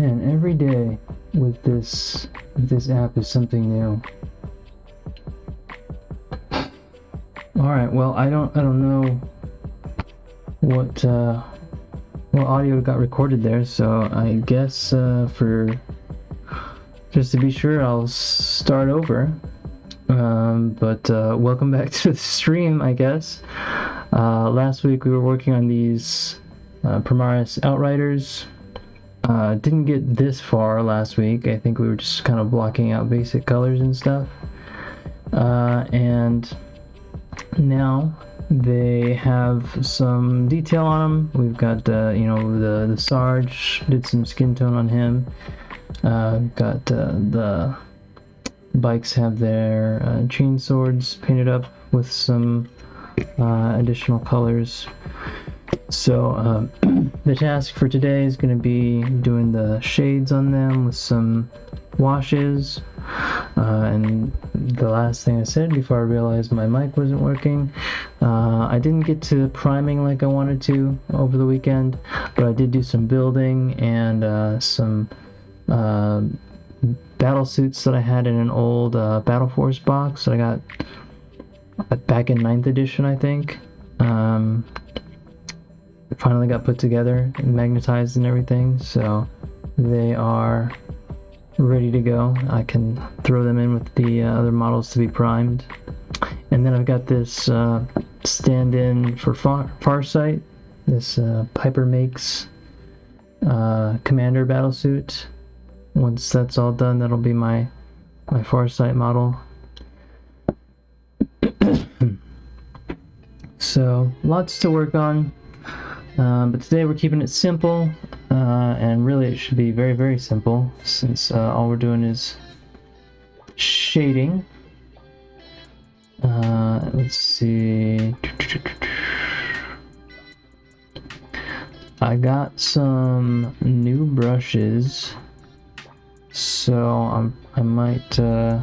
Man, every day with this app is something new. All right, well, I don't know what audio got recorded there, so I guess for just to be sure, I'll start over. But welcome back to the stream, I guess. Last week we were working on these Primaris Outriders. Didn't get this far last week. I think we were just kind of blocking out basic colors and stuff. And now they have some detail on them. We've got the Sarge, did some skin tone on him. Got the bikes have their chain swords painted up with some additional colors. So the task for today is going to be doing the shades on them with some washes. And the last thing I said before I realized my mic wasn't working, I didn't get to priming like I wanted to over the weekend, but I did do some building and some battle suits that I had in an old Battle Force box that I got back in 9th edition, I think. Finally got put together and magnetized and everything, so they are ready to go. I can throw them in with the other models to be primed. And then I've got this stand-in for Farsight, this Piper Makes Commander battlesuit. Once that's all done, that'll be my Farsight model. So lots to work on. But today we're keeping it simple, and really it should be very, very simple, since all we're doing is shading. Let's see. I got some new brushes, so I might, I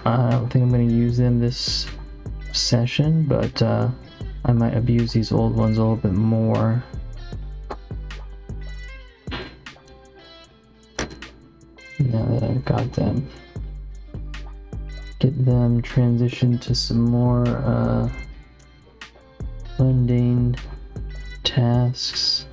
don't think I'm going to use them this session, but I might abuse these old ones a little bit more. Now that I've got them. Get them transitioned to some more mundane tasks.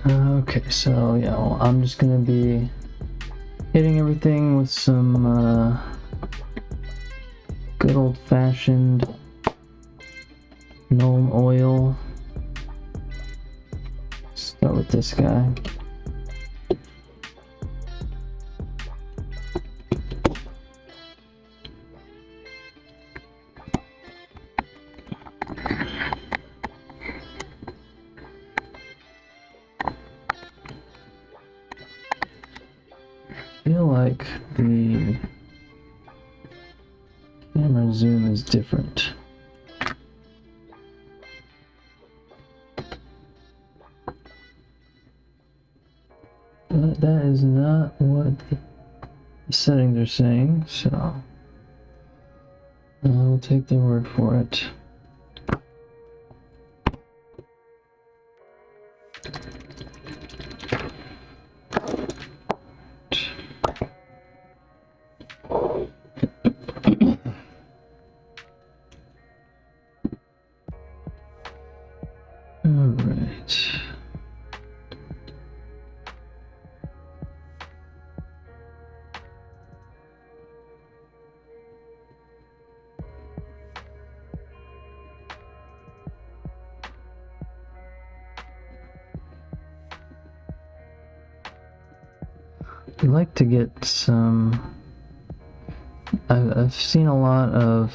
Okay, so yeah, well, I'm just gonna be hitting everything with some good old-fashioned gnome oil. Start with this guy. I feel like the camera zoom is different. But that is not what the settings are saying, so I will take their word for it. I'd like to get some. I've seen a lot of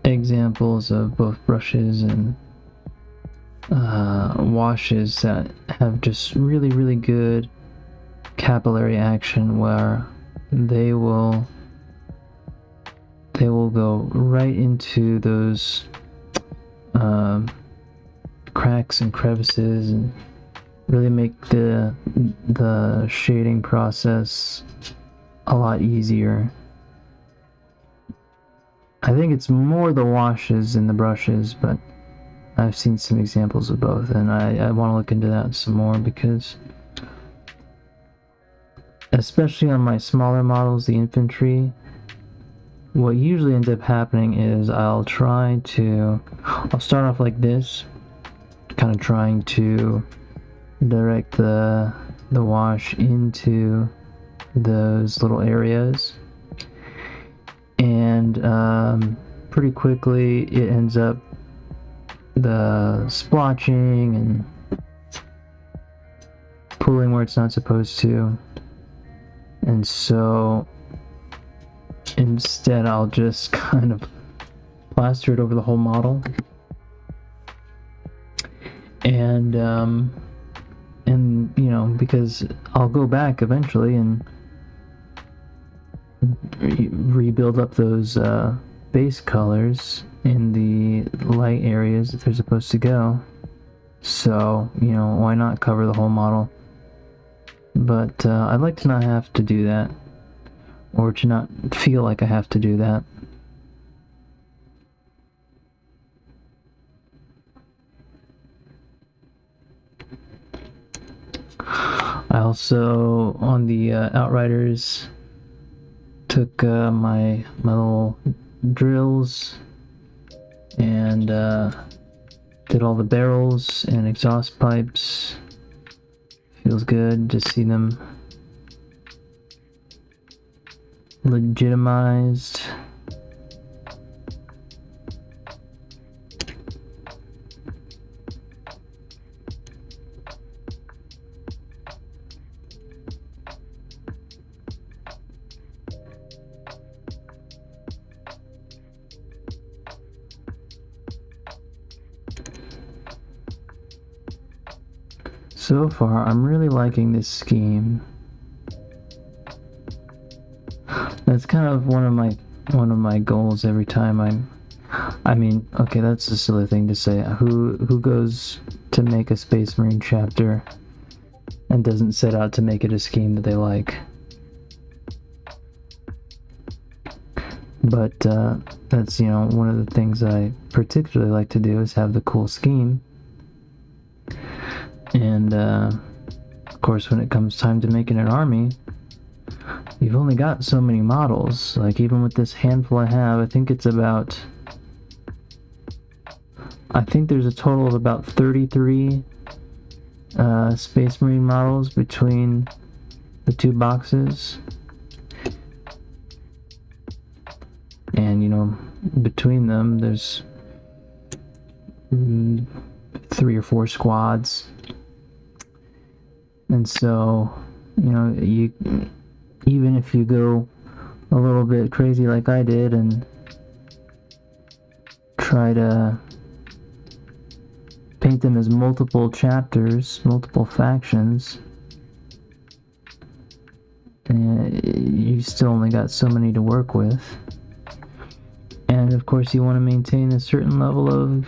examples of both brushes and washes that have just really, really good capillary action where they will go right into those cracks and crevices and really make the shading process a lot easier. I think it's more the washes than the brushes, but I've seen some examples of both, and I want to look into that some more, because especially on my smaller models, the infantry, what usually ends up happening is I'll start off like this, kind of trying to direct the wash into those little areas, and pretty quickly it ends up the splotching and pulling where it's not supposed to, and so instead I'll just kind of plaster it over the whole model, and you know, because I'll go back eventually and rebuild up those base colors in the light areas that they're supposed to go. So, you know, why not cover the whole model? But I'd like to not have to do that, or to not feel like I have to do that. I also, on the Outriders, took my little drills and did all the barrels and exhaust pipes. Feels good to see them legitimized. So far, I'm really liking this scheme. That's kind of one of my goals every time I mean, okay, that's a silly thing to say. Who goes to make a Space Marine chapter and doesn't set out to make it a scheme that they like? But that's, you know, one of the things I particularly like to do is have the cool scheme. And of course, when it comes time to making an army, you've only got so many models. Like, even with this handful I have, I think there's a total of about 33 Space Marine models between the two boxes. And, you know, between them, there's 3 or 4 squads. And so, you know, even if you go a little bit crazy like I did and try to paint them as multiple chapters, multiple factions, you still only got so many to work with. And of course, you want to maintain a certain level of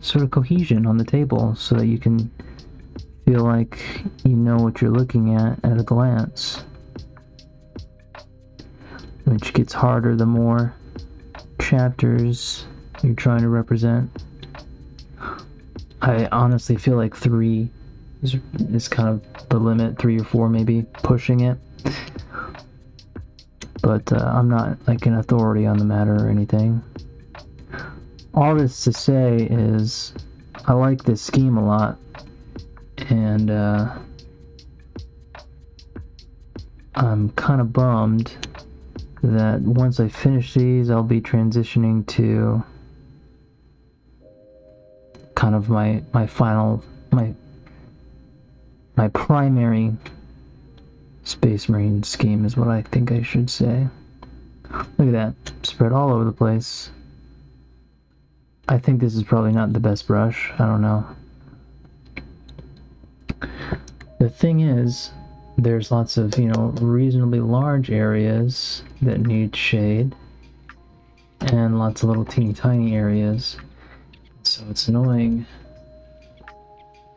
sort of cohesion on the table, so that you can feel like you know what you're looking at a glance, which gets harder the more chapters you're trying to represent. I honestly feel like 3 is kind of the limit, 3 or 4 maybe, pushing it. But I'm not like an authority on the matter or anything. All this to say is I like this scheme a lot, and I'm kind of bummed that once I finish these, I'll be transitioning to kind of my primary Space Marine scheme is what I think I should say. Look at that, spread all over the place. I think this is probably not the best brush, I don't know. The thing is, there's lots of, you know, reasonably large areas that need shade, and lots of little teeny tiny areas. So it's annoying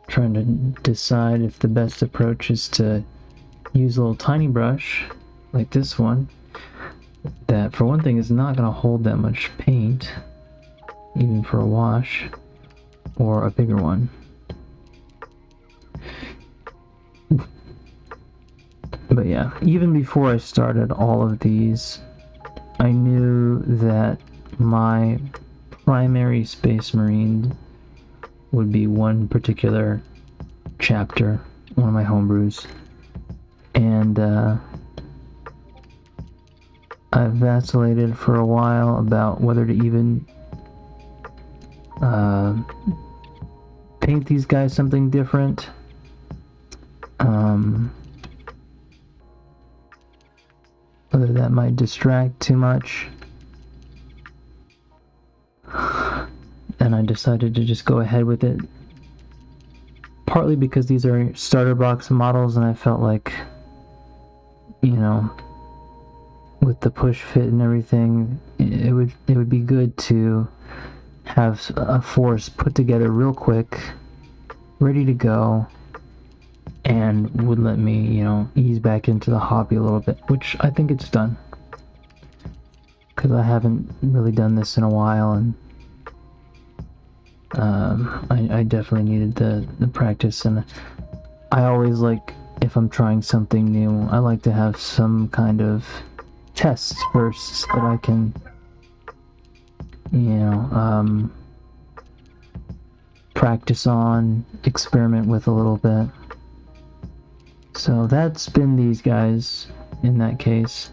trying to decide if the best approach is to use a little tiny brush like this one that, for one thing, is not going to hold that much paint even for a wash, or a bigger one. But yeah, even before I started all of these, I knew that my primary Space Marine would be one particular chapter, one of my homebrews. And I vacillated for a while about whether to even paint these guys something different. Whether that might distract too much. And I decided to just go ahead with it. Partly because these are starter box models, and I felt like, you know, with the push fit and everything, it would be good to have a force put together real quick, ready to go, and would let me, you know, ease back into the hobby a little bit, which I think it's done. Because I haven't really done this in a while, and I definitely needed the practice. And I always like, if I'm trying something new, I like to have some kind of tests first that I can, you know, practice on, experiment with a little bit. So that's been these guys in that case.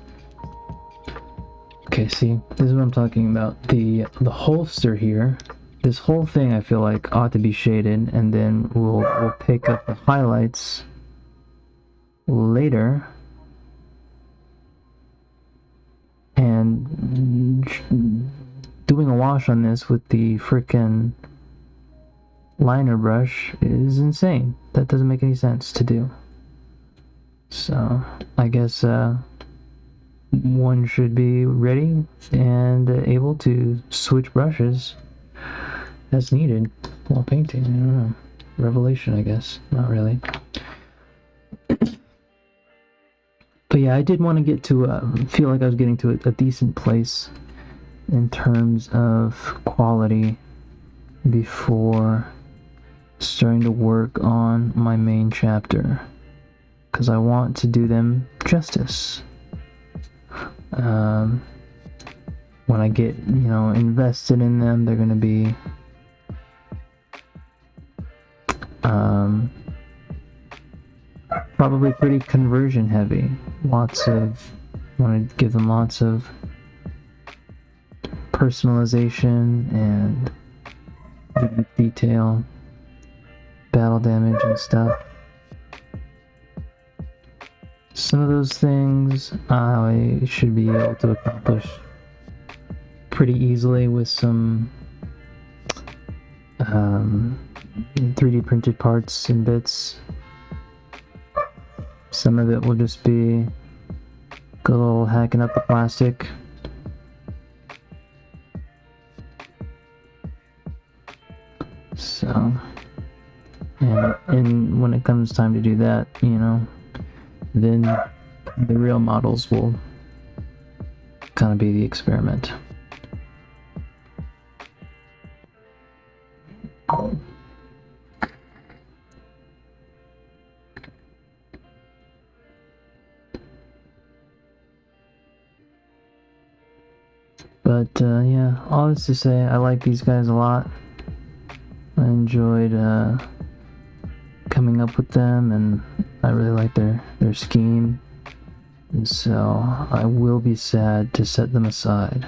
Okay, see, this is what I'm talking about. The holster here, this whole thing I feel like ought to be shaded, and then we'll pick up the highlights later. And doing a wash on this with the frickin' liner brush is insane. That doesn't make any sense to do. So I guess one should be ready and able to switch brushes as needed while painting. I don't know. Revelation, I guess. Not really. But yeah, I did want to get to feel like I was getting to a decent place in terms of quality before starting to work on my main chapter, because I want to do them justice. When I get, you know, invested in them, they're going to be probably pretty conversion heavy. Want to give them lots of personalization and detail, battle damage and stuff. Some of those things I should be able to accomplish pretty easily with some 3D printed parts and bits. Some of it will just be good old hacking up the plastic. So, and when it comes time to do that, you know, then the real models will kind of be the experiment. But yeah, all this to say, I like these guys a lot. I enjoyed coming up with them, and I really like their scheme. And so I will be sad to set them aside.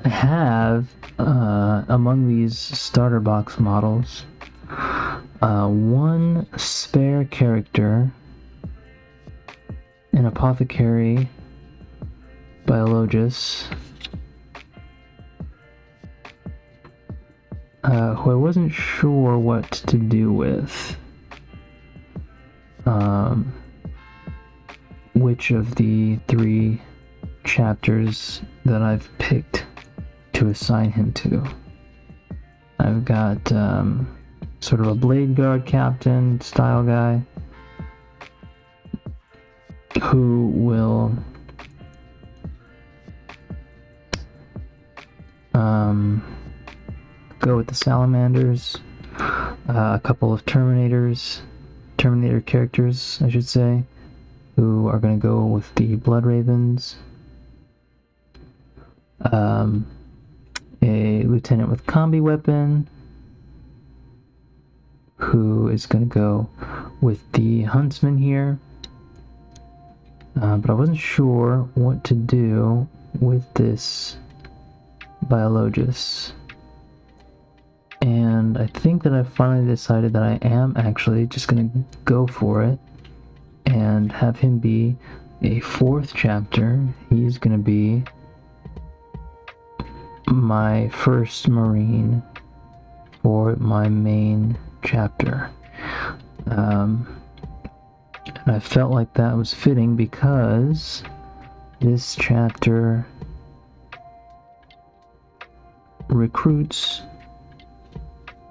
I have, among these starter box models, one spare character, an apothecary biologist, who I wasn't sure what to do with. Which of the 3 chapters that I've picked to assign him to. I've got sort of a Blade Guard captain style guy who will go with the Salamanders, a couple of Terminator characters, I should say, who are going to go with the Blood Ravens, a lieutenant with combi weapon who is going to go with the Huntsmen here, but I wasn't sure what to do with this Biologist, and I think that I finally decided that I am actually just going to go for it and have him be a 4th chapter. He's going to be my first Marine for my main chapter. And I felt like that was fitting because this chapter recruits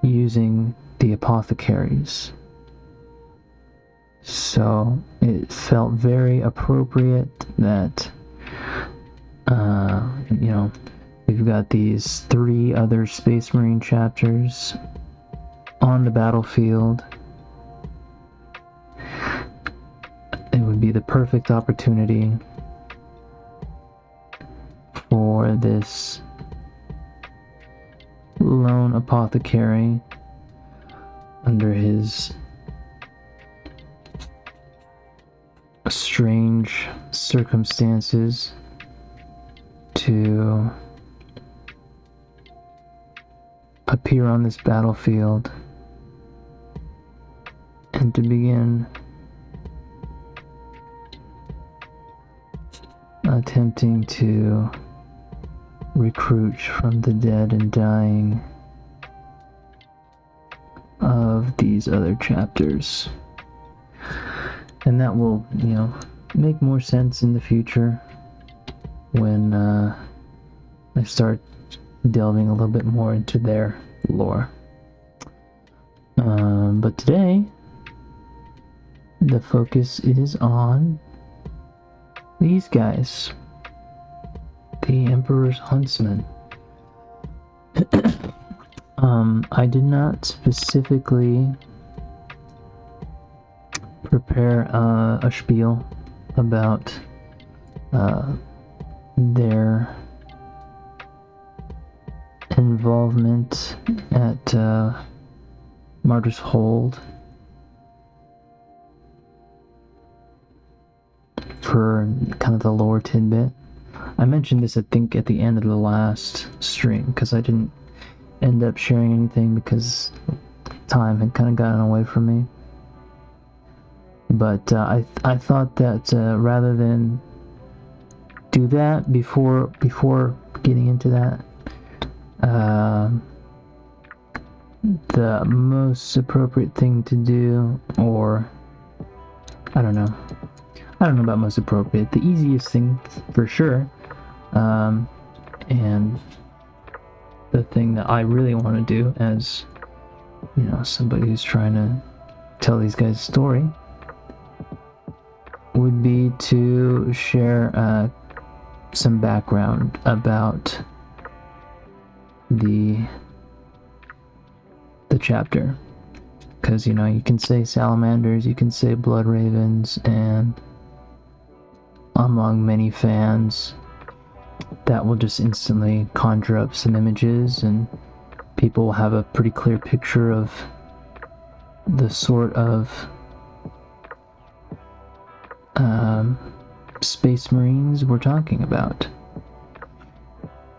using the apothecaries. So it felt very appropriate that, we've got these 3 other Space Marine chapters on the battlefield. It would be the perfect opportunity for this lone apothecary under his strange circumstances to appear on this battlefield and to begin attempting to recruit from the dead and dying of these other chapters. And that will, make more sense in the future when I start delving a little bit more into their lore. But today, the focus is on these guys, the Emperor's Huntsmen. I did not specifically prepare a spiel about their involvement at Martyr's Hold for kind of the lore tidbit. I mentioned this, I think, at the end of the last stream, because I didn't end up sharing anything because time had kind of gotten away from me. But I thought that rather than do that before getting into that, the most appropriate thing to do, or I don't know about most appropriate, the easiest thing for sure, and the thing that I really want to do as, somebody who's trying to tell these guys a story, would be to share some background about the chapter, because you can say salamanders, you can say blood ravens, and among many fans that will just instantly conjure up some images, and people will have a pretty clear picture of the sort of Space Marines we're talking about.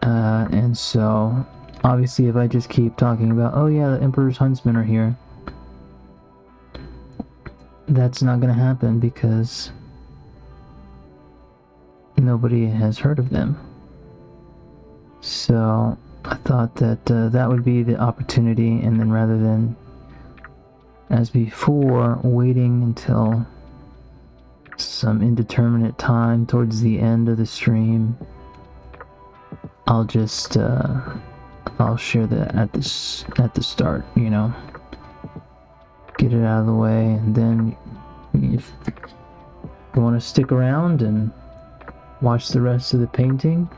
And so, obviously, if I just keep talking about, oh yeah, the Emperor's Huntsmen are here, that's not going to happen because nobody has heard of them. So, I thought that that would be the opportunity, and then rather than, as before, waiting until some indeterminate time towards the end of the stream, I'll just I'll share that at the start, you know, get it out of the way, and then if you want to stick around and watch the rest of the painting,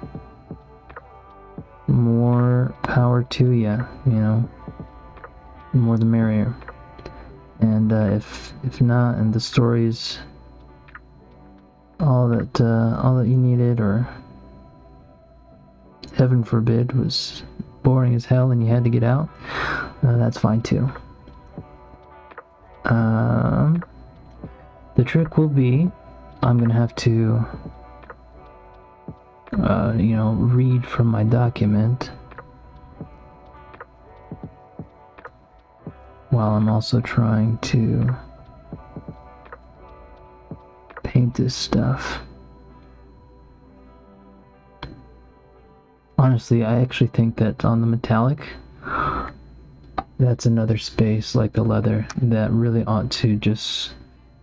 more power to you, you know, the more the merrier. And if not, and the story's all that you needed, or heaven forbid was boring as hell and you had to get out, that's fine too. The trick will be, I'm gonna have to you know, read from my document while I'm also trying to paint this stuff. Honestly, I actually think that on the metallic, that's another space like the leather that really ought to just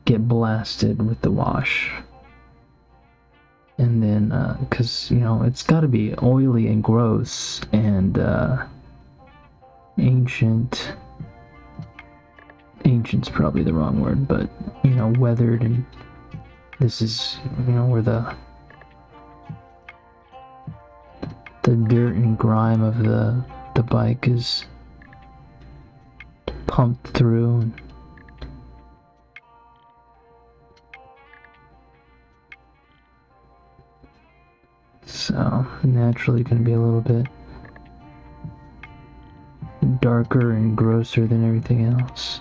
get blasted with the wash. And then, because, you know, it's got to be oily and gross and ancient. Ancient's probably the wrong word, but, you know, weathered, and this is, you know, where the dirt and grime of the bike is pumped through. So naturally going to be a little bit darker and grosser than everything else.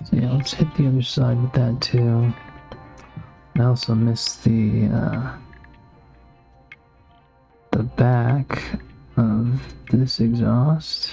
So yeah, let's hit the other side with that too. I also missed the back of this exhaust.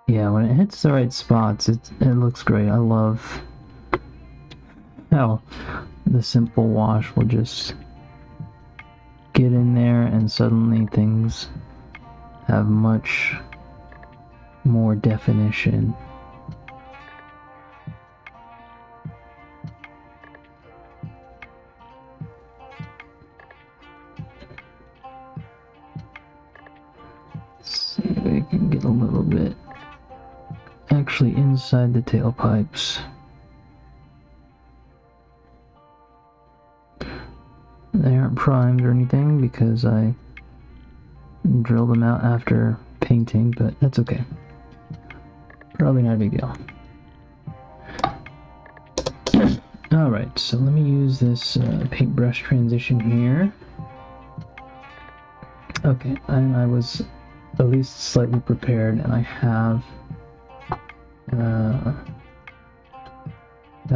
Yeah, when it hits the right spots, it looks great. I love how the simple wash will just get in there and suddenly things have much more definition. Let's see if we can get a little bit actually inside the tailpipes. They aren't primed or anything because I drilled them out after painting, but that's okay. Probably not a big deal. Alright, so let me use this paintbrush transition here. Okay, and I was at least slightly prepared, and I have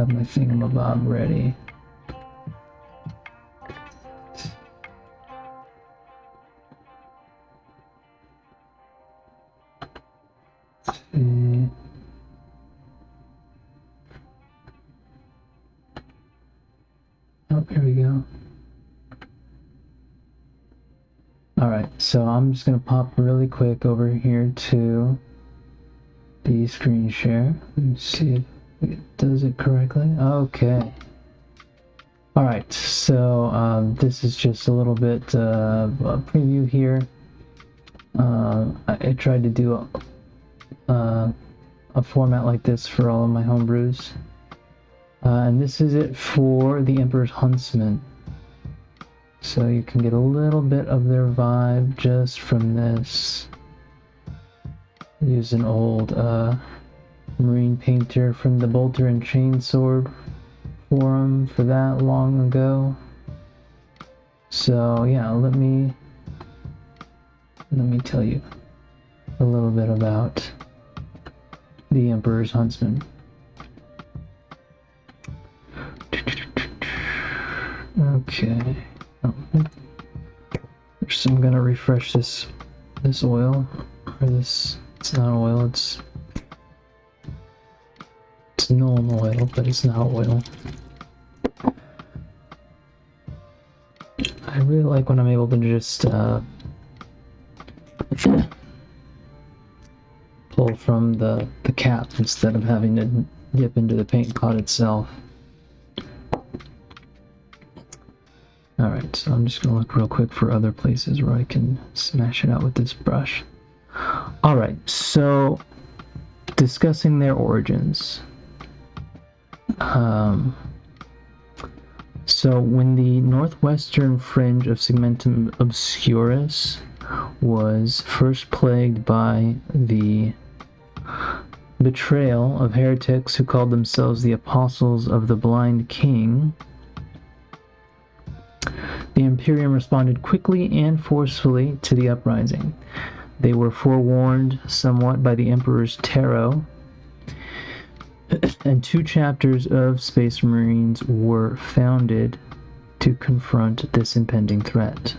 my thingamabob ready. Oh, here we go. Alright, so I'm just going to pop really quick over here to the screen share. Let me see if it does it correctly. Okay. Alright, so this is just a little bit of a preview here. I tried to do a format like this for all of my homebrews. And this is it for the Emperor's Huntsmen. So you can get a little bit of their vibe just from this. Use an old marine painter from the Bolter and Chainsword forum for that long ago. So yeah, let me tell you a little bit about the Emperor's Huntsman. Okay. Oh. So I'm gonna refresh this oil, or this. It's not oil. It's normal oil, but it's not oil. I really like when I'm able to just pull from the cap instead of having to dip into the paint pot itself. Alright, so I'm just gonna look real quick for other places where I can smash it out with this brush. Alright, so discussing their origins. So when the northwestern fringe of Segmentum Obscurus was first plagued by the betrayal of heretics who called themselves the Apostles of the Blind King, the Imperium responded quickly and forcefully to the uprising. They were forewarned somewhat by the Emperor's tarot, and 2 chapters of Space Marines were founded to confront this impending threat.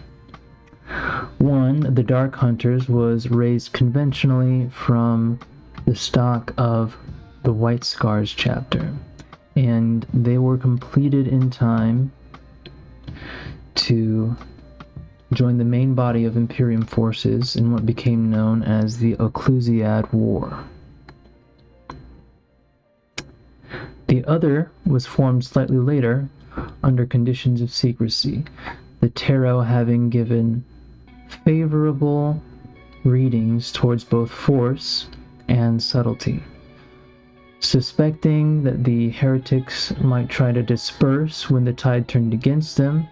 One, the Dark Hunters, was raised conventionally from the stock of the White Scars chapter, and they were completed in time to join the main body of Imperium forces in what became known as the Occlusiad War. The other was formed slightly later under conditions of secrecy, the tarot having given favorable readings towards both force and subtlety. Suspecting that the heretics might try to disperse when the tide turned against them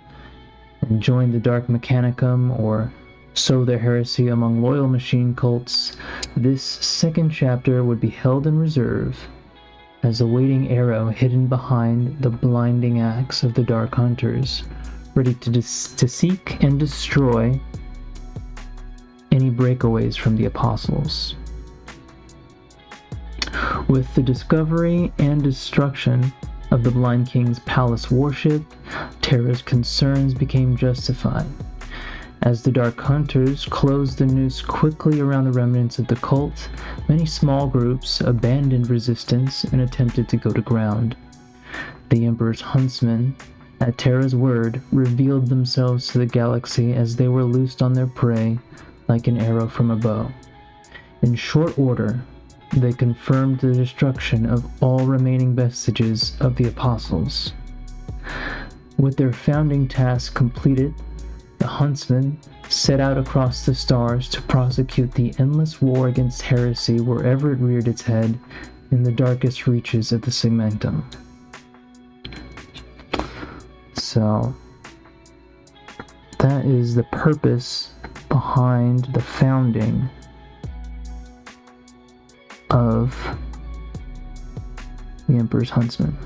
and join the Dark Mechanicum or sow their heresy among loyal machine cults, this second chapter would be held in reserve as a waiting arrow hidden behind the blinding axe of the Dark Hunters, ready to seek and destroy any breakaways from the Apostles. With the discovery and destruction of the Blind King's palace warship, Terra's concerns became justified. As the Dark Hunters closed the noose quickly around the remnants of the cult, many small groups abandoned resistance and attempted to go to ground. The Emperor's Huntsmen, at Terra's word, revealed themselves to the galaxy as they were loosed on their prey like an arrow from a bow. In short order, they confirmed the destruction of all remaining vestiges of the Apostles. With their founding task completed, the Huntsmen set out across the stars to prosecute the endless war against heresy wherever it reared its head in the darkest reaches of the Segmentum. So, that is the purpose behind the founding of the Emperor's Huntsmen.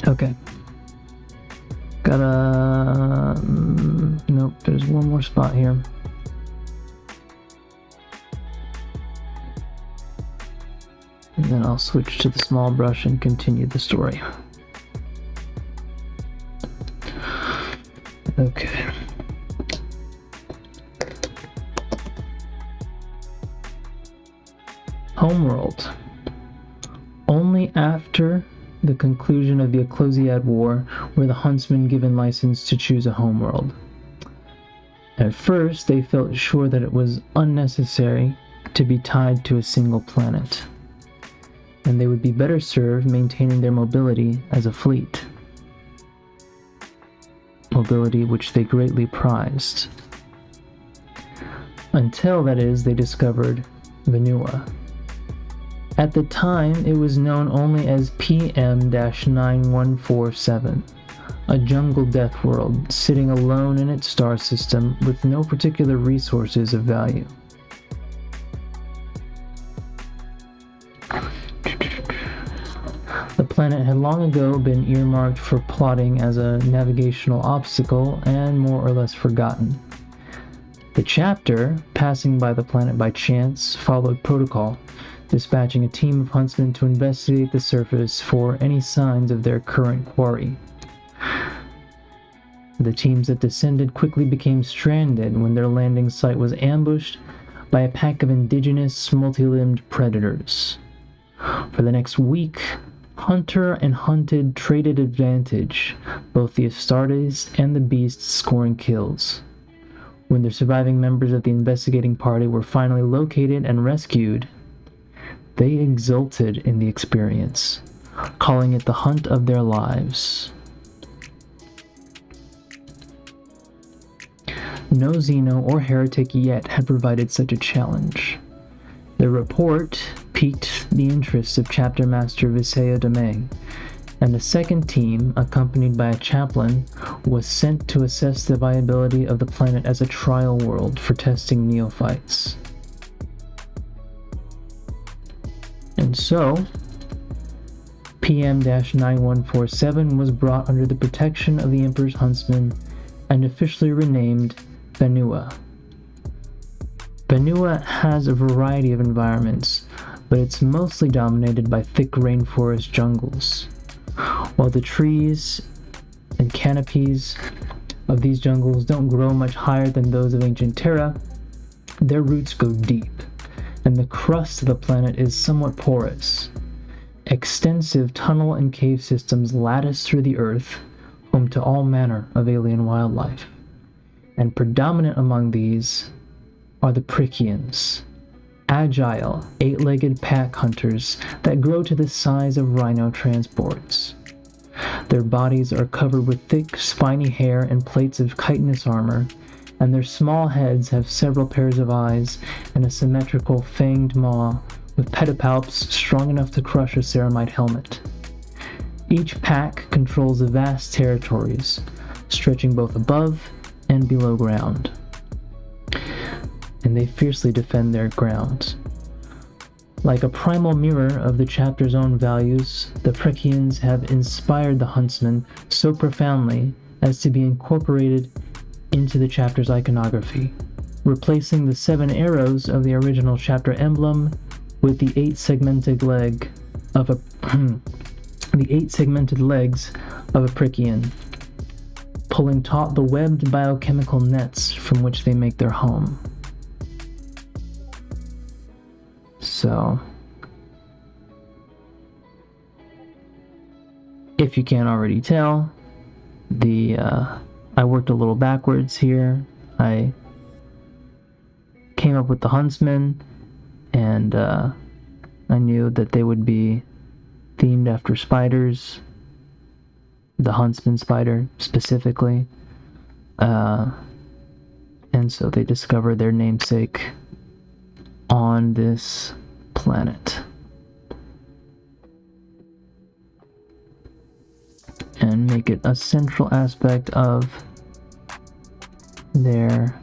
Okay. Nope, there's one more spot here. And then I'll switch to the small brush and continue the story. Okay. Homeworld. Only after the conclusion of the Occlusiad War were the Huntsmen given license to choose a homeworld. At first, they felt sure that it was unnecessary to be tied to a single planet, and they would be better served maintaining their mobility as a fleet. Mobility which they greatly prized. Until, that is, they discovered Vanua. At the time, it was known only as PM-9147, a jungle death world sitting alone in its star system with no particular resources of value. The planet had long ago been earmarked for plotting as a navigational obstacle and more or less forgotten. The chapter, passing by the planet by chance, followed protocol, dispatching a team of huntsmen to investigate the surface for any signs of their current quarry. The teams that descended quickly became stranded when their landing site was ambushed by a pack of indigenous, multi-limbed predators. For the next week, hunter and hunted traded advantage, both the Astartes and the beasts scoring kills. When the surviving members of the investigating party were finally located and rescued, they exulted in the experience, calling it the hunt of their lives. No Xeno or heretic yet had provided such a challenge. Their report piqued the interest of Chapter Master Viseo Domain, and a second team, accompanied by a chaplain, was sent to assess the viability of the planet as a trial world for testing neophytes. And so, PM-9147 was brought under the protection of the Emperor's Huntsmen and officially renamed Benua. Benua has a variety of environments, but it's mostly dominated by thick rainforest jungles. While the trees and canopies of these jungles don't grow much higher than those of ancient Terra, their roots go deep, and the crust of the planet is somewhat porous. Extensive tunnel and cave systems lattice through the earth, home to all manner of alien wildlife. And predominant among these are the Prichians, agile, eight-legged pack hunters that grow to the size of rhino transports. Their bodies are covered with thick, spiny hair and plates of chitinous armor, and their small heads have several pairs of eyes and a symmetrical fanged maw with pedipalps strong enough to crush a ceramite helmet. Each pack controls vast territories, stretching both above and below ground, and they fiercely defend their grounds. Like a primal mirror of the chapter's own values, the Prichians have inspired the Huntsmen so profoundly as to be incorporated into the chapter's iconography, replacing the 7 arrows of the original chapter emblem with the 8 segmented legs of a Prichian, pulling taut the webbed biochemical nets from which they make their home. So, if you can't already tell, I worked a little backwards here. I came up with the Huntsmen, and I knew that they would be themed after spiders, the Huntsman spider specifically, and so they discovered their namesake on this planet. And make it a central aspect of their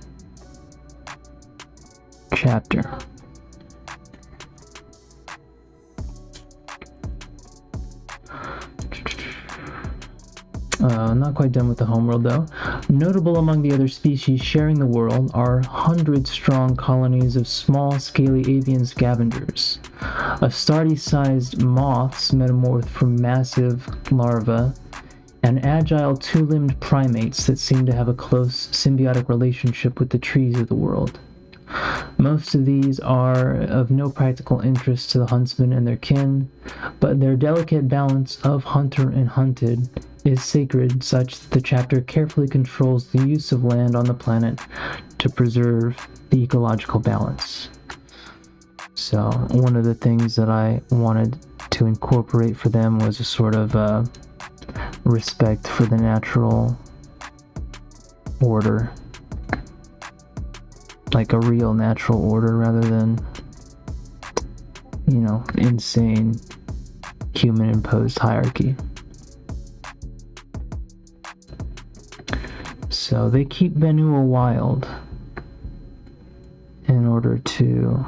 chapter. Not quite done with the homeworld though. Notable among the other species sharing the world are 100-strong colonies of small, scaly avian scavengers, Astartes-sized moths metamorphed from massive larvae, and agile two-limbed primates that seem to have a close symbiotic relationship with the trees of the world. Most of these are of no practical interest to the huntsmen and their kin, but their delicate balance of hunter and hunted is sacred, such that the chapter carefully controls the use of land on the planet to preserve the ecological balance. So one of the things that I wanted to incorporate for them was a sort of respect for the natural order, like a real natural order rather than, insane human-imposed hierarchy. So they keep Benua wild in order to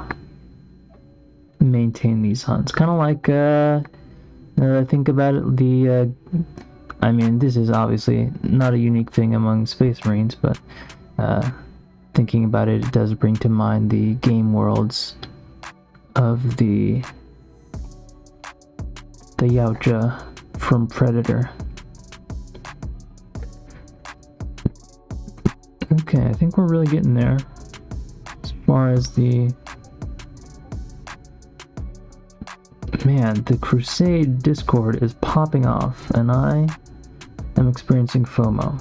maintain these hunts. Kind of like, now that I think about it, this is obviously not a unique thing among Space Marines, but thinking about it, it does bring to mind the game worlds of the Yautja from Predator. Okay, I think we're really getting there as far as the... Man, the Crusade Discord is popping off, and I am experiencing FOMO.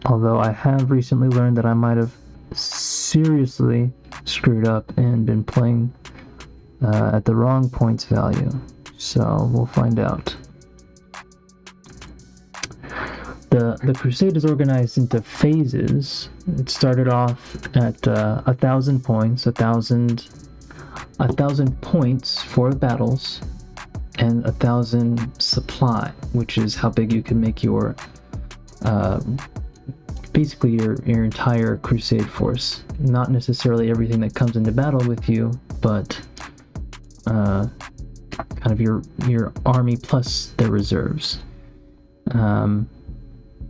Although I have recently learned that I might have seriously screwed up and been playing at the wrong points value. So we'll find out. The Crusade is organized into phases. It started off at 1,000 points, 1,000 points for battles, and 1,000 supply, which is how big you can make your basically your entire Crusade force. Not necessarily everything that comes into battle with you, but kind of your army plus their reserves.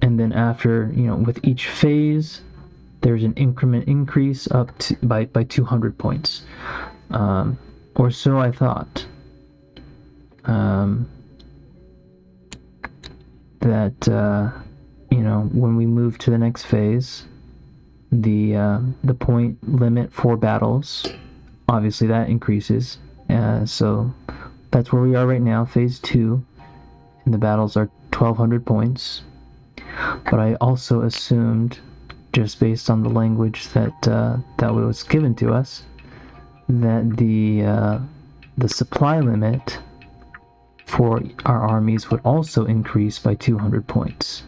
And then after, with each phase, there's an increment increase up to, by 200 points. Or so I thought. That, when we move to the next phase, the point limit for battles, obviously that increases. So that's where we are right now, phase 2, and the battles are 1,200 points. But I also assumed, just based on the language that was given to us, that the supply limit for our armies would also increase by 200 points.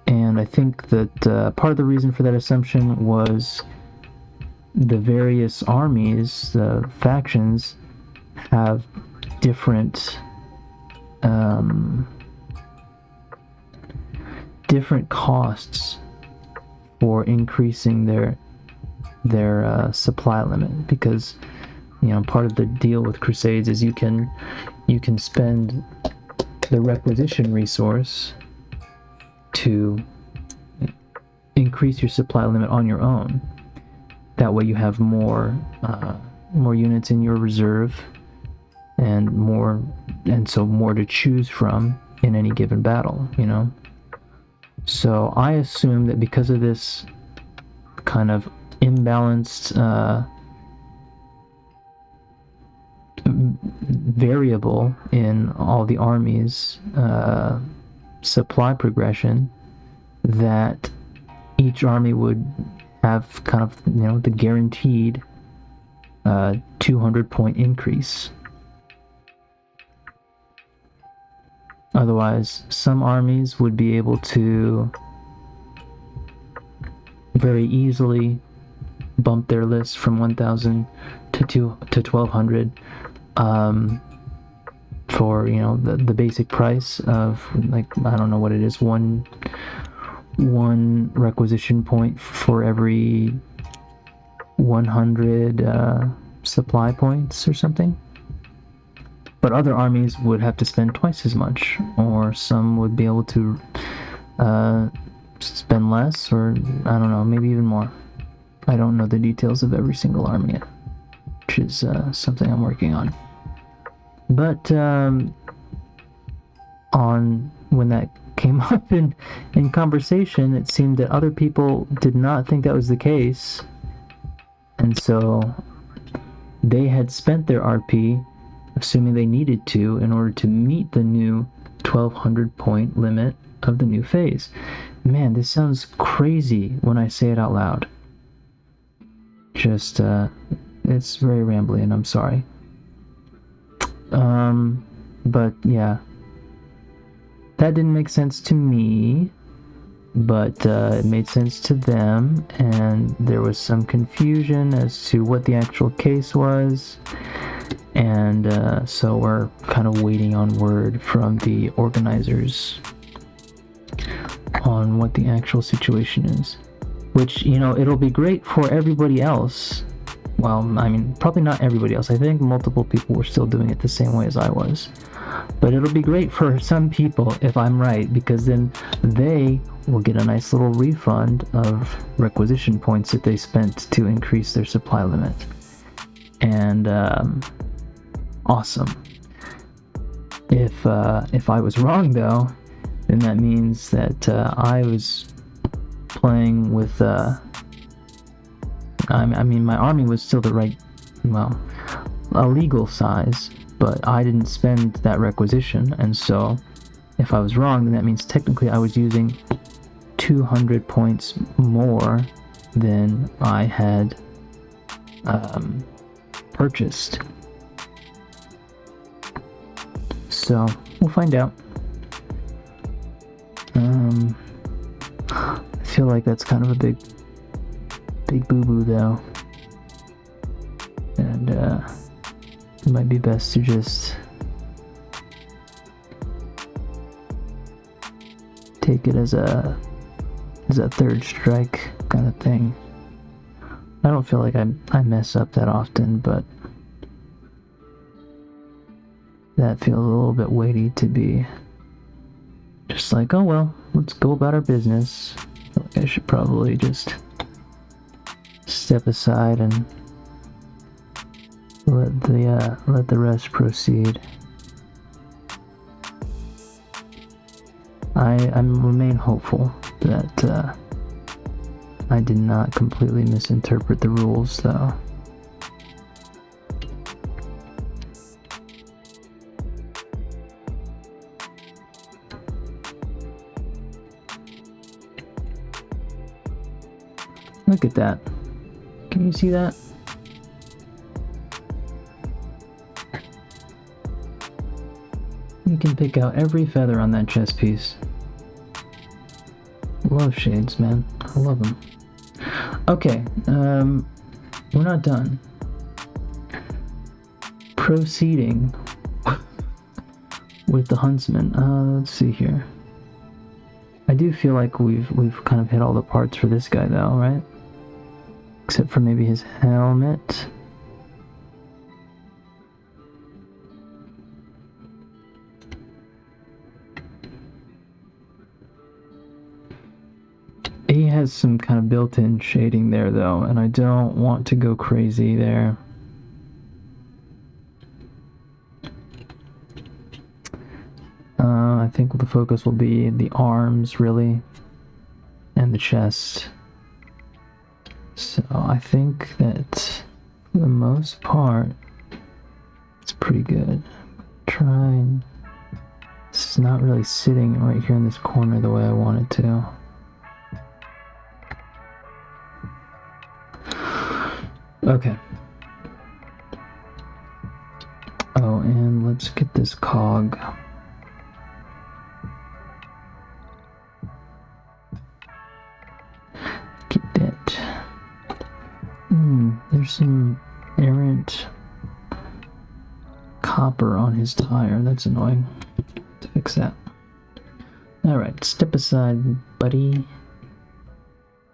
And I think that part of the reason for that assumption was the various armies, the factions, have different costs for increasing their supply limit, because part of the deal with Crusades is you can spend the requisition resource to increase your supply limit on your own. That way you have more units in your reserve, and more to choose from in any given battle, So I assume that because of this kind of imbalanced variable in all the armies' supply progression, that each army would have kind of, the guaranteed 200 point increase. Otherwise, some armies would be able to very easily bump their list from 1,000 to 1,200 for the basic price of, like, I don't know what it is, one requisition point for every 100 supply points or something. But other armies would have to spend twice as much, or some would be able to spend less, or I don't know, maybe even more. I don't know the details of every single army yet, which is something I'm working on. But when that came up in conversation, it seemed that other people did not think that was the case, and so they had spent their RP, assuming they needed to, in order to meet the new 1,200 point limit of the new phase. Man, this sounds crazy when I say it out loud. Just, it's very rambly, and I'm sorry. But yeah, that didn't make sense to me, but it made sense to them, and there was some confusion as to what the actual case was. And so we're kind of waiting on word from the organizers on what the actual situation is. Which, it'll be great for everybody else. Well, I mean, probably not everybody else. I think multiple people were still doing it the same way as I was. But it'll be great for some people if I'm right, because then they will get a nice little refund of requisition points that they spent to increase their supply limit. And awesome. If I was wrong though, then that means that I was playing with I mean my army was still the right, well, a legal size, but I didn't spend that requisition, and so if I was wrong, then that means technically I was using 200 points more than I had purchased. So we'll find out. I feel like that's kind of a big boo-boo though, and it might be best to just take it as a third strike kind of thing. I don't feel like I mess up that often, but that feels a little bit weighty to be just like, oh well, let's go about our business. I feel like I should probably just step aside and let the rest proceed. I remain hopeful that I did not completely misinterpret the rules, though. Look at that. Can you see that? You can pick out every feather on that chess piece. Love shades, man. I love them. Okay, we're not done. Proceeding with the Huntsmen. Let's see here. I do feel like we've kind of hit all the parts for this guy, though, right? Except for maybe his helmet. He has some kind of built-in shading there, though, and I don't want to go crazy there. I think the focus will be the arms, really, and the chest. So I think that, for the most part, it's pretty good. Trying. It's not really sitting right here in this corner the way I want it to. Okay. Oh, and let's get this cog. Get that. There's some errant copper on his tire. That's annoying. To fix that. Alright, step aside, buddy.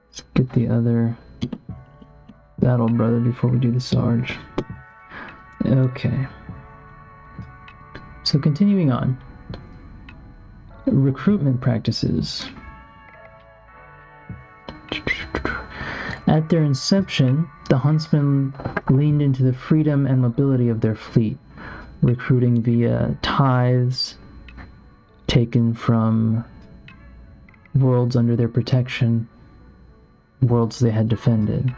Let's get the other battle brother before we do the Sarge. Okay. So continuing on. Recruitment practices. At their inception, the Huntsmen leaned into the freedom and mobility of their fleet, recruiting via tithes taken from worlds under their protection, worlds they had defended.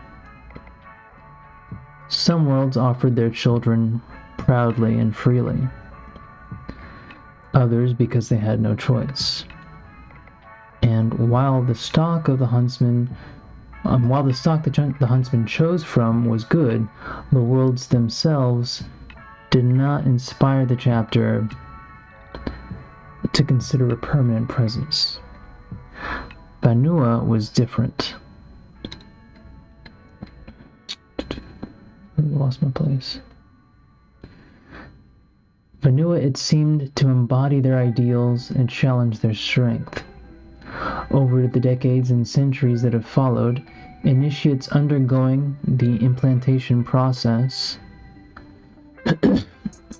Some worlds offered their children proudly and freely, others because they had no choice. And while the stock of the Huntsmen the Huntsmen chose from was good, the worlds themselves did not inspire the chapter to consider a permanent presence. Banua was different. I lost my place. Vanua, it seemed to embody their ideals and challenge their strength. Over the decades and centuries that have followed, initiates undergoing the implantation process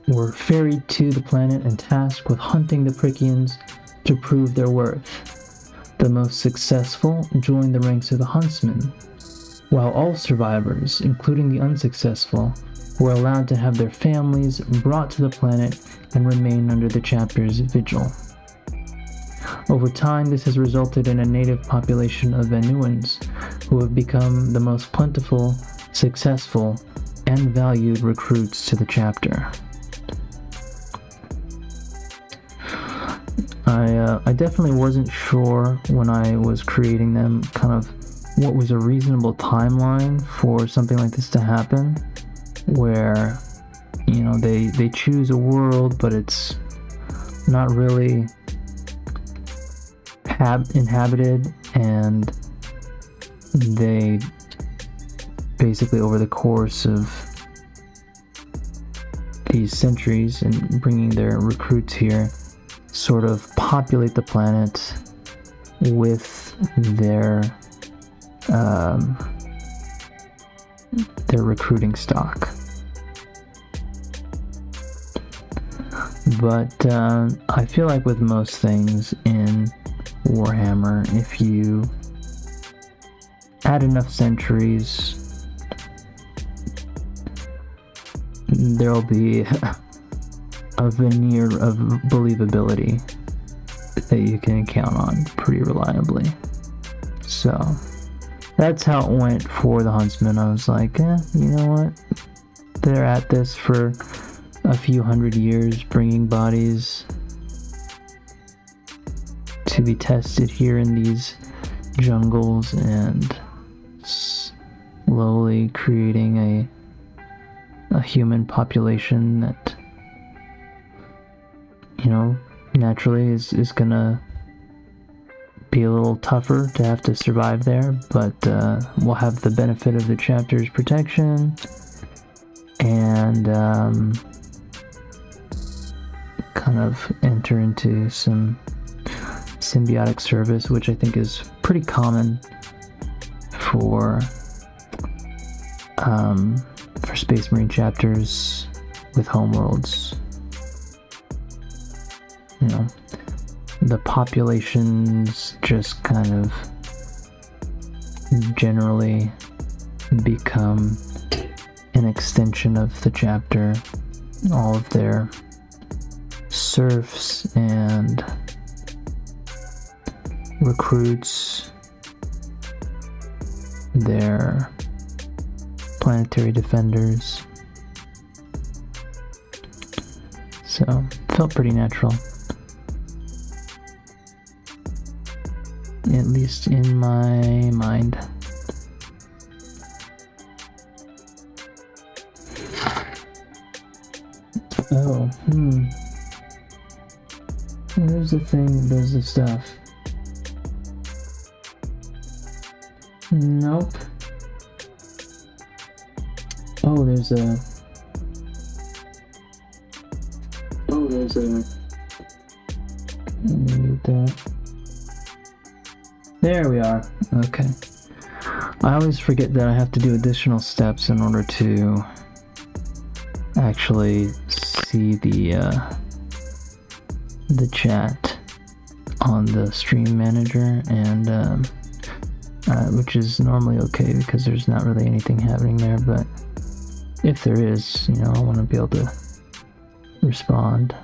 were ferried to the planet and tasked with hunting the Prickians to prove their worth. The most successful joined the ranks of the Huntsmen, while all survivors, including the unsuccessful, were allowed to have their families brought to the planet and remain under the chapter's vigil. Over time, this has resulted in a native population of Venuans, who have become the most plentiful, successful, and valued recruits to the chapter. I definitely wasn't sure when I was creating them kind of what was a reasonable timeline for something like this to happen, where, you know, they choose a world, but it's not really inhabited, and they basically, over the course of these centuries and bringing their recruits here, sort of populate the planet with their recruiting stock. But I feel like with most things in Warhammer, if you add enough centuries, there'll be a veneer of believability that you can count on pretty reliably. So that's how it went for the Huntsmen. I was like, you know what? They're at this for a few hundred years, bringing bodies to be tested here in these jungles and slowly creating a human population that, you know, naturally is gonna be a little tougher to have to survive there, but we'll have the benefit of the chapter's protection and kind of enter into some symbiotic service, which I think is pretty common for Space Marine chapters with homeworlds. You know, the populations just kind of generally become an extension of the chapter. All of their serfs and recruits, their planetary defenders. So, felt pretty natural. At least in my mind. Oh, Where's the thing that does the stuff? Nope. Oh, there's a... Let me mute that. There we are. Okay. I always forget that I have to do additional steps in order to actually see the chat on the stream manager, and which is normally okay because there's not really anything happening there, but if there is, you know, I want to be able to respond.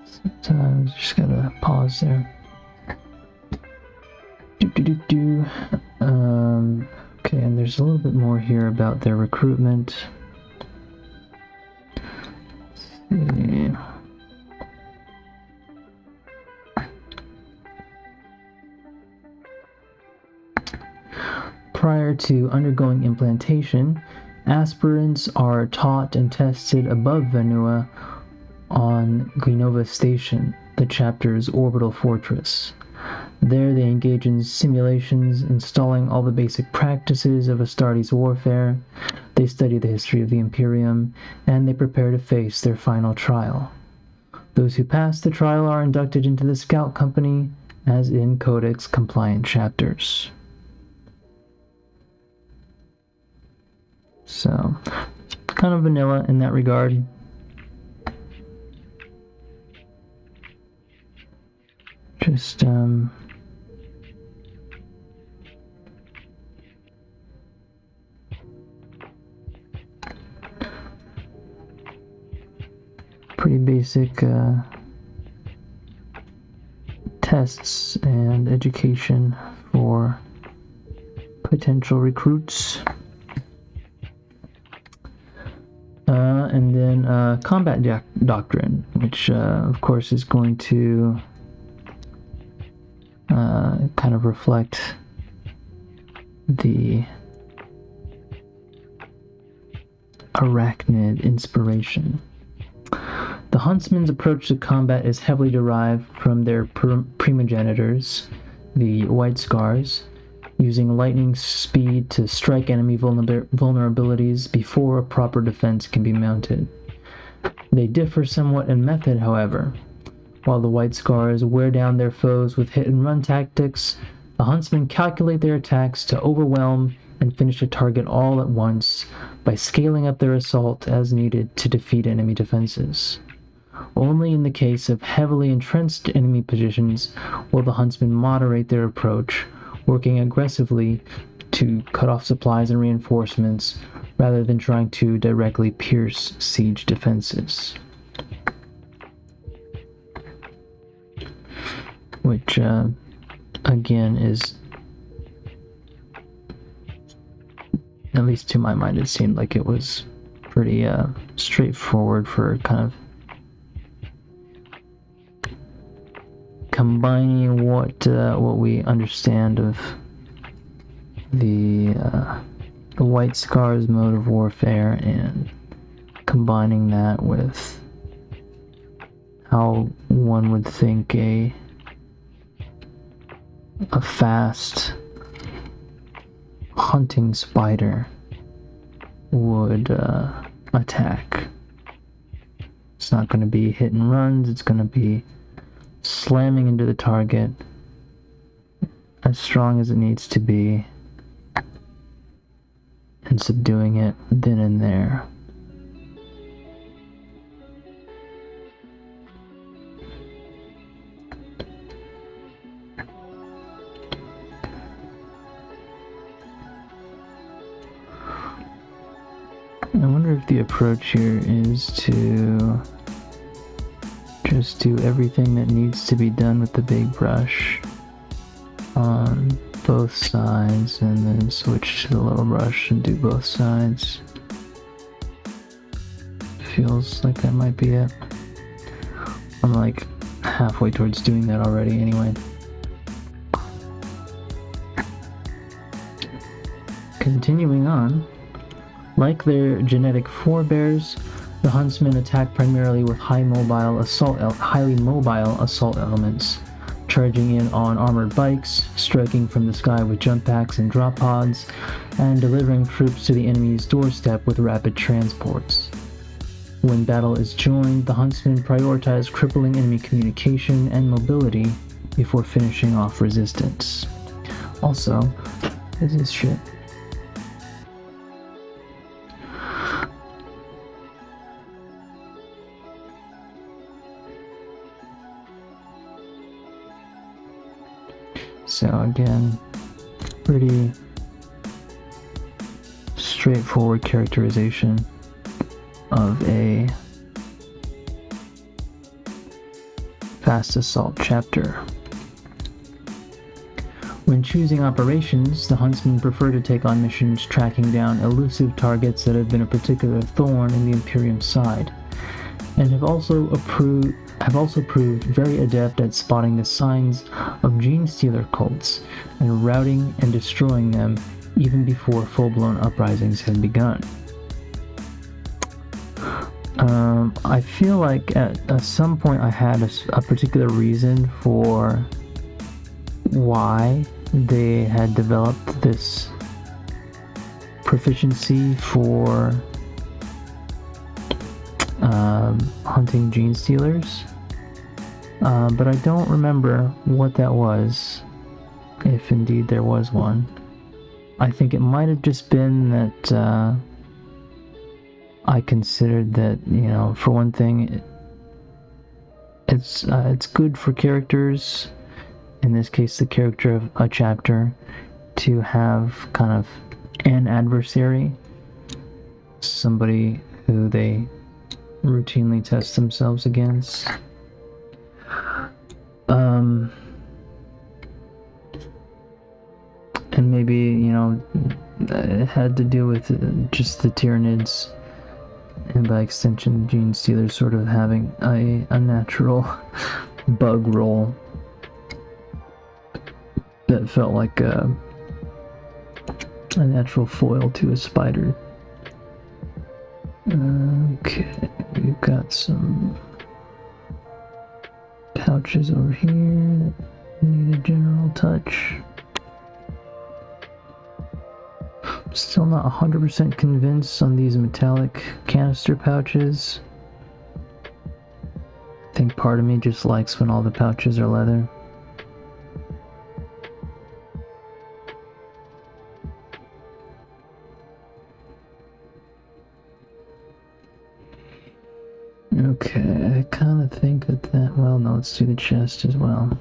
Sometimes just gotta pause there. Okay, and there's a little bit more here about their recruitment. Let's see. Prior to undergoing implantation, aspirants are taught and tested above Vanua on Glenova Station, the chapter's orbital fortress. There they engage in simulations, installing all the basic practices of Astartes warfare. They study the history of the Imperium, and they prepare to face their final trial. Those who pass the trial are inducted into the Scout Company as in Codex-compliant chapters. So, kind of vanilla in that regard. Just pretty basic tests and education for potential recruits. And then combat doctrine, which of course is going to kind of reflect the arachnid inspiration. The Huntsmen's approach to combat is heavily derived from their primogenitors, the White Scars, using lightning speed to strike enemy vulnerabilities before a proper defense can be mounted. They differ somewhat in method, however. While the White Scars wear down their foes with hit-and-run tactics, the Huntsmen calculate their attacks to overwhelm and finish a target all at once by scaling up their assault as needed to defeat enemy defenses. Only in the case of heavily entrenched enemy positions will the Huntsmen moderate their approach, working aggressively to cut off supplies and reinforcements rather than trying to directly pierce siege defenses. Which, again, is, at least to my mind, it seemed like it was pretty straightforward for kind of combining what we understand of the White Scars mode of warfare and combining that with how one would think a fast hunting spider would attack. It's not going to be hit and runs, it's going to be slamming into the target as strong as it needs to be and subduing it then and there. I wonder if the approach here is to just do everything that needs to be done with the big brush on both sides and then switch to the little brush and do both sides. Feels like that might be it. I'm like halfway towards doing that already anyway. Continuing on, like their genetic forebears, the Huntsmen attack primarily with highly mobile assault elements, charging in on armored bikes, striking from the sky with jump packs and drop pods, and delivering troops to the enemy's doorstep with rapid transports. When battle is joined, the Huntsmen prioritize crippling enemy communication and mobility before finishing off resistance. Also, this is shit. So again, pretty straightforward characterization of a fast assault chapter. When choosing operations, the Huntsmen prefer to take on missions tracking down elusive targets that have been a particular thorn in the Imperium's side, and have also proved very adept at spotting the signs of gene-stealer cults and routing and destroying them even before full-blown uprisings had begun. I feel like at some point I had a particular reason for why they had developed this proficiency for hunting gene stealers, but I don't remember what that was, if indeed there was one. I think it might have just been that I considered that, you know, for one thing, it's good for characters, in this case the character of a chapter, to have kind of an adversary, somebody who they routinely test themselves against. And maybe, you know, it had to do with just the Tyranids, and by extension Gene Stealers, sort of having a natural bug roll that felt like a natural foil to a spider. Okay, we've got some pouches over here that need a general touch. Still not 100% convinced on these metallic canister pouches. I think part of me just likes when all the pouches are leather. Okay, I kind of think that, well, no, let's do the chest as well.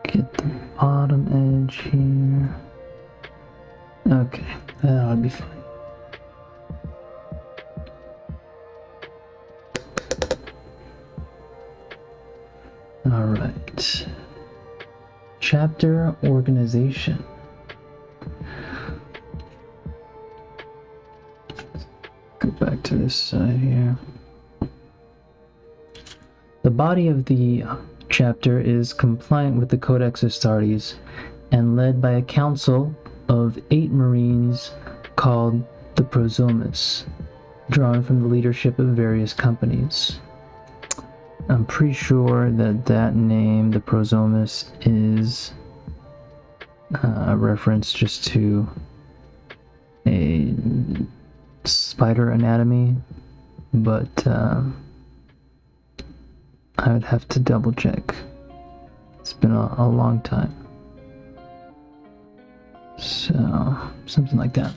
Get the bottom edge here. Okay, that ought to be fine. Alright. Chapter organization. Go back to this side here. The body of the chapter is compliant with the Codex Astartes and led by a council of 8 Marines called the Prosomus, drawn from the leadership of various companies. I'm pretty sure that name, the Prosomus, is a reference just to a spider anatomy, but I would have to double check. It's been a long time. So, something like that.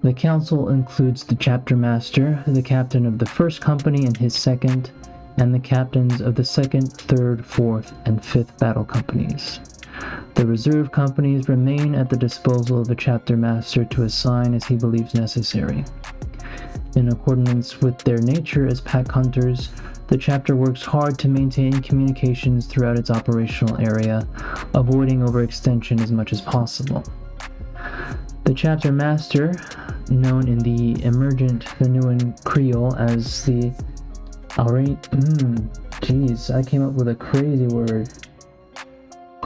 The council includes the chapter master, the captain of the first company and his second, and the captains of the 2nd, 3rd, 4th, and 5th battle companies. The reserve companies remain at the disposal of the chapter master to assign as he believes necessary. In accordance with their nature as pack hunters, the chapter works hard to maintain communications throughout its operational area, avoiding overextension as much as possible. The chapter master, known in the emergent Fenuan Creole as the I came up with a crazy word.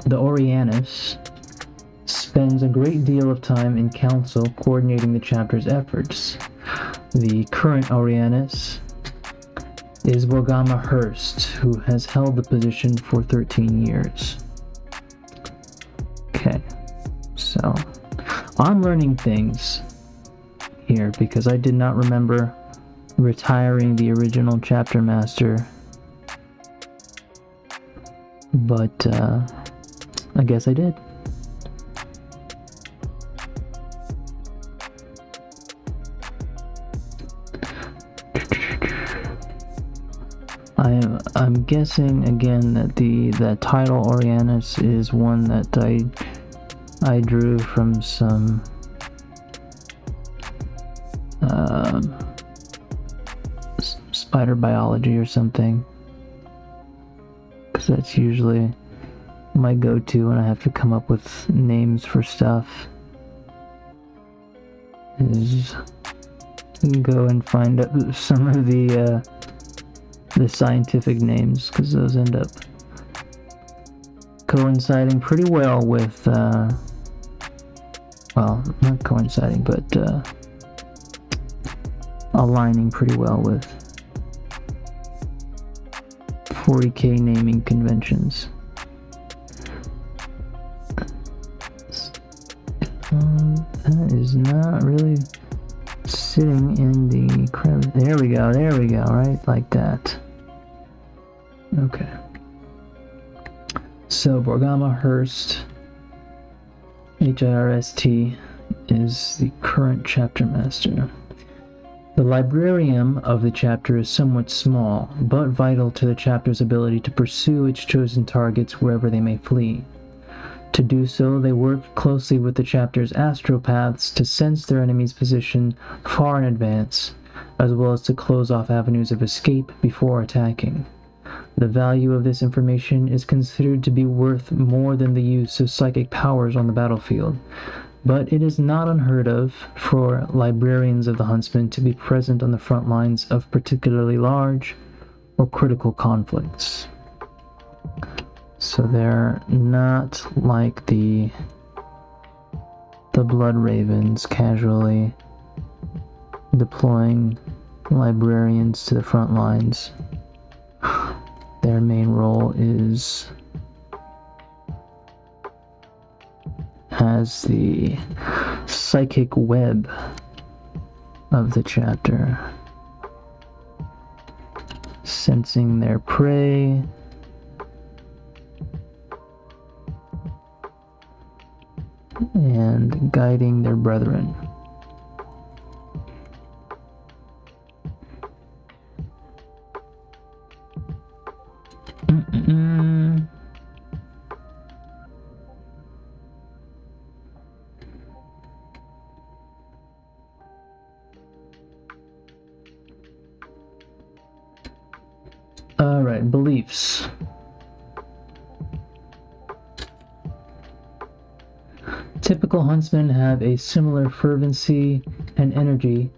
The Orianus, spends a great deal of time in council coordinating the chapter's efforts. The current Orianus is Borgama Hurst, who has held the position for 13 years. Okay, so I'm learning things here because I did not remember retiring the original chapter master, but I guess I did. I'm guessing again that the title Orianus is one that I drew from some spider biology or something, because that's usually my go-to when I have to come up with names for stuff, is go and find out some of the scientific names, because those end up coinciding pretty well with, well, not coinciding, but aligning pretty well with 40K naming conventions. That is not really sitting in the crevice. There we go, right? Like that. Okay. So, Borgama Hurst, HIRST, is the current chapter master. The librarium of the chapter is somewhat small, but vital to the chapter's ability to pursue its chosen targets wherever they may flee. To do so, they work closely with the chapter's astropaths to sense their enemy's position far in advance, as well as to close off avenues of escape before attacking. The value of this information is considered to be worth more than the use of psychic powers on the battlefield, but it is not unheard of for librarians of the Huntsmen to be present on the front lines of particularly large or critical conflicts. So they're not like the Blood Ravens casually deploying librarians to the front lines. Their main role is as the psychic web of the chapter, sensing their prey, and guiding their brethren. Alright, beliefs. Typical huntsmen have a similar fervency and energy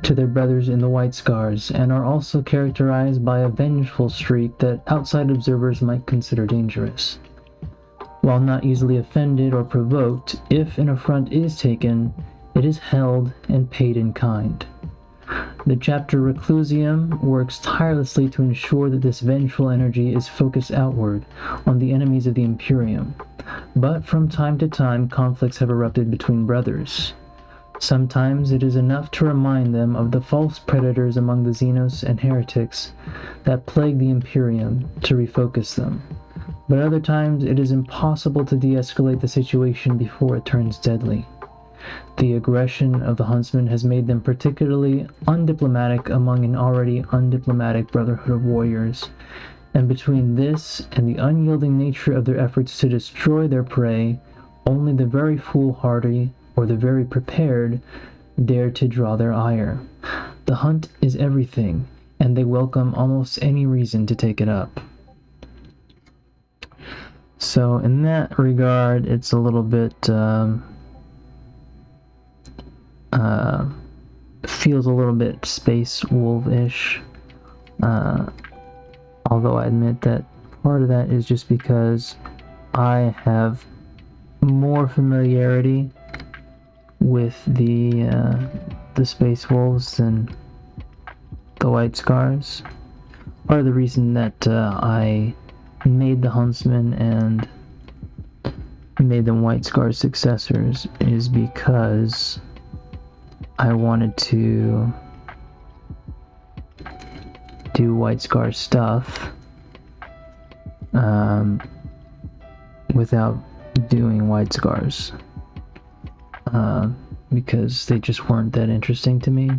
to their brothers in the White Scars, and are also characterized by a vengeful streak that outside observers might consider dangerous. While not easily offended or provoked, if an affront is taken, it is held and paid in kind. The chapter Reclusium works tirelessly to ensure that this vengeful energy is focused outward on the enemies of the Imperium, but from time to time conflicts have erupted between brothers. Sometimes it is enough to remind them of the false predators among the Xenos and heretics that plague the Imperium to refocus them, but other times it is impossible to de-escalate the situation before it turns deadly. The aggression of the Huntsmen has made them particularly undiplomatic among an already undiplomatic brotherhood of warriors, and between this and the unyielding nature of their efforts to destroy their prey, only the very foolhardy or the very prepared dare to draw their ire. The hunt is everything, and they welcome almost any reason to take it up. So in that regard, it's a little bit feels a little bit Space Wolf-ish, although I admit that part of that is just because I have more familiarity with the Space Wolves than the White Scars. Part of the reason that I made the Huntsmen and made them White Scars successors is because I wanted to do White Scar stuff without doing White Scars because they just weren't that interesting to me.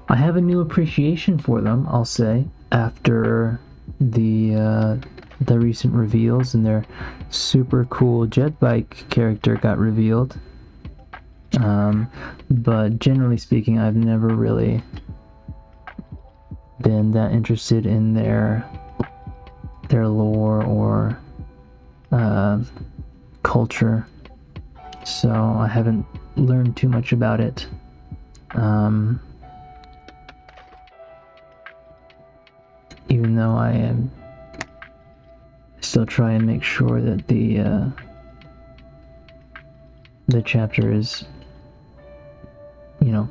I have a new appreciation for them, I'll say, after the recent reveals, and their super cool jet bike character got revealed. But generally speaking, I've never really been that interested in their lore or culture, so I haven't learned too much about it. Even though I still try and make sure that the chapter is,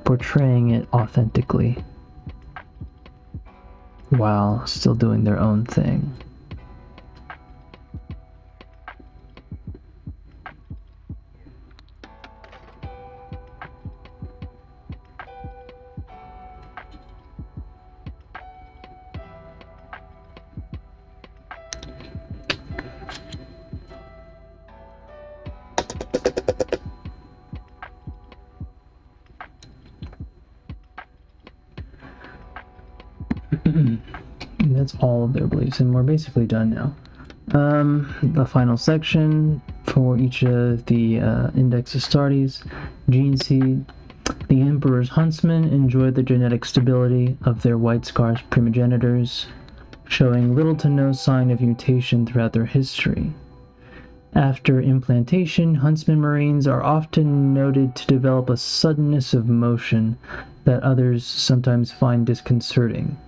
portraying it authentically while still doing their own thing. That's all of their beliefs, and we're basically done now. The final section for each of the Index Astartes. Gene seed. The Emperor's Huntsmen enjoy the genetic stability of their White Scar's primogenitors, showing little to no sign of mutation throughout their history. After implantation, Huntsman Marines are often noted to develop a suddenness of motion that others sometimes find disconcerting.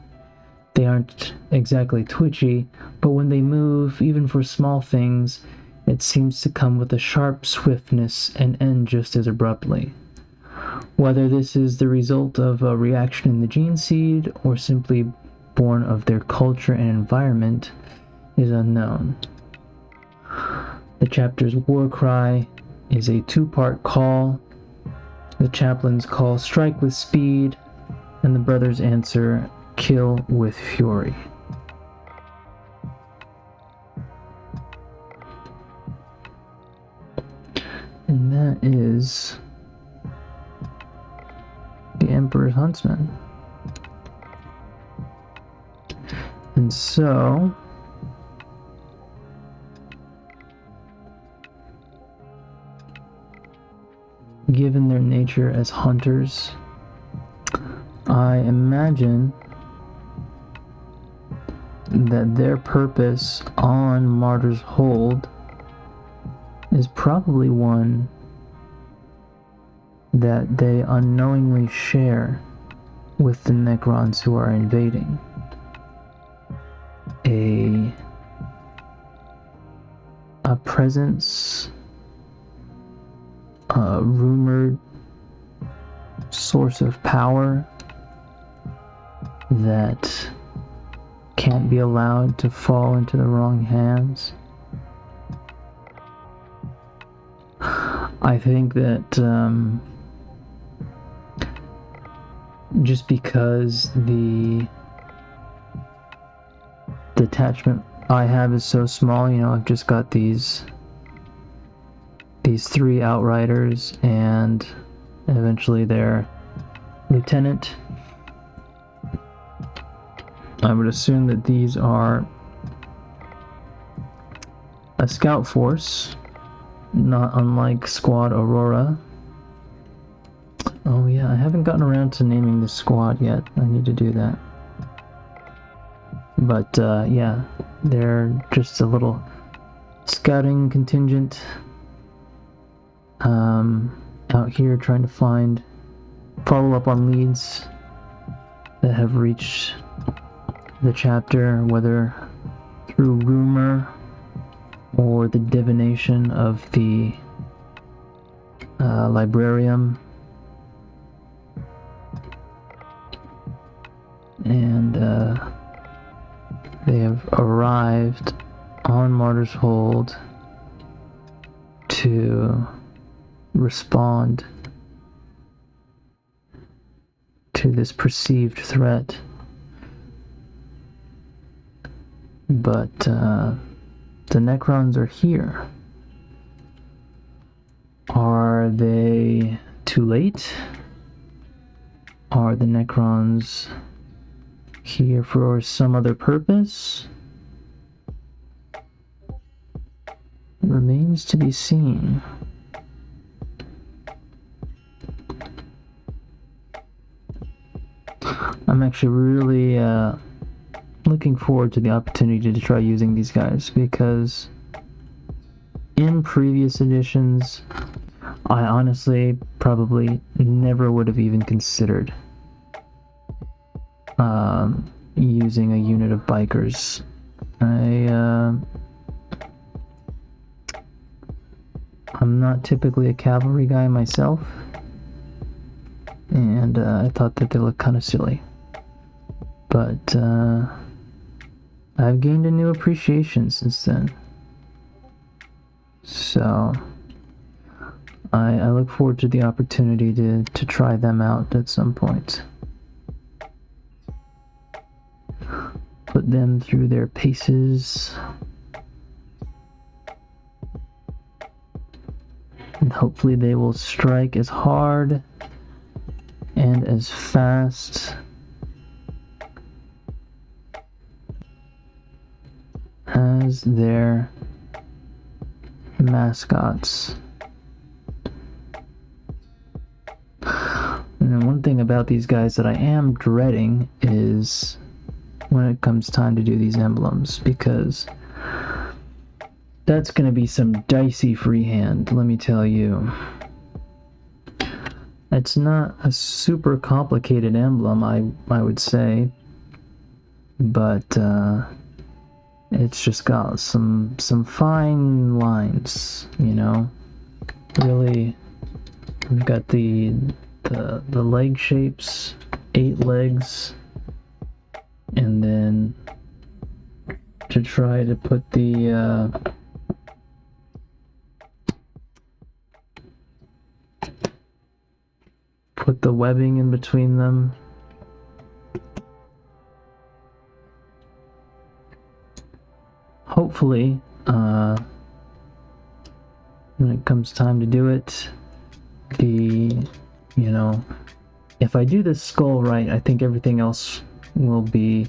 They aren't exactly twitchy, but when they move, even for small things, it seems to come with a sharp swiftness and end just as abruptly. Whether this is the result of a reaction in the gene seed or simply born of their culture and environment is unknown. The chapter's war cry is a two-part call. The chaplains call strike with speed, and the brothers answer kill with fury. And that is the Emperor's Huntsman. And so given their nature as hunters, I imagine that their purpose on Martyr's Hold is probably one that they unknowingly share with the Necrons who are invading. A presence, a rumored source of power that can't be allowed to fall into the wrong hands. I think that just because the detachment I have is so small, I've just got these three Outriders and eventually their lieutenant. I would assume that these are a scout force, not unlike Squad Aurora. Oh yeah, I haven't gotten around to naming this squad yet. I need to do that. But yeah, they're just a little scouting contingent out here trying to follow up on leads that have reached the chapter, whether through rumor or the divination of the librarium. And they have arrived on Martyr's Hold to respond to this perceived threat. But the Necrons are here. Are they too late? Are the Necrons here for some other purpose? Remains to be seen. I'm actually really looking forward to the opportunity to try using these guys, because in previous editions I honestly probably never would have even considered using a unit of bikers. I'm not typically a cavalry guy myself, and I thought that they looked kind of silly. But I've gained a new appreciation since then. So I look forward to the opportunity to try them out at some point. Put them through their paces. And hopefully they will strike as hard and as fast as their mascots. And one thing about these guys that I am dreading is when it comes time to do these emblems, because that's going to be some dicey freehand, let me tell you. It's not a super complicated emblem, I would say, but it's just got some fine lines, you know. Really, we've got the leg shapes, 8 legs, and then to try to put the webbing in between them. Hopefully, when it comes time to do it, if I do this skull right, I think everything else will be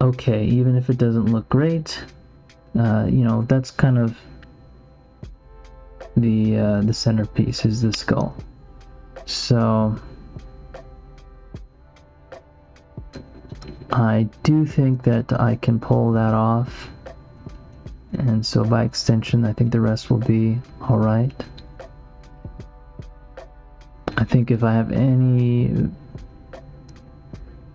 okay, even if it doesn't look great. That's kind of the centerpiece is the skull. So I do think that I can pull that off, and so by extension I think the rest will be alright. I think if I have any,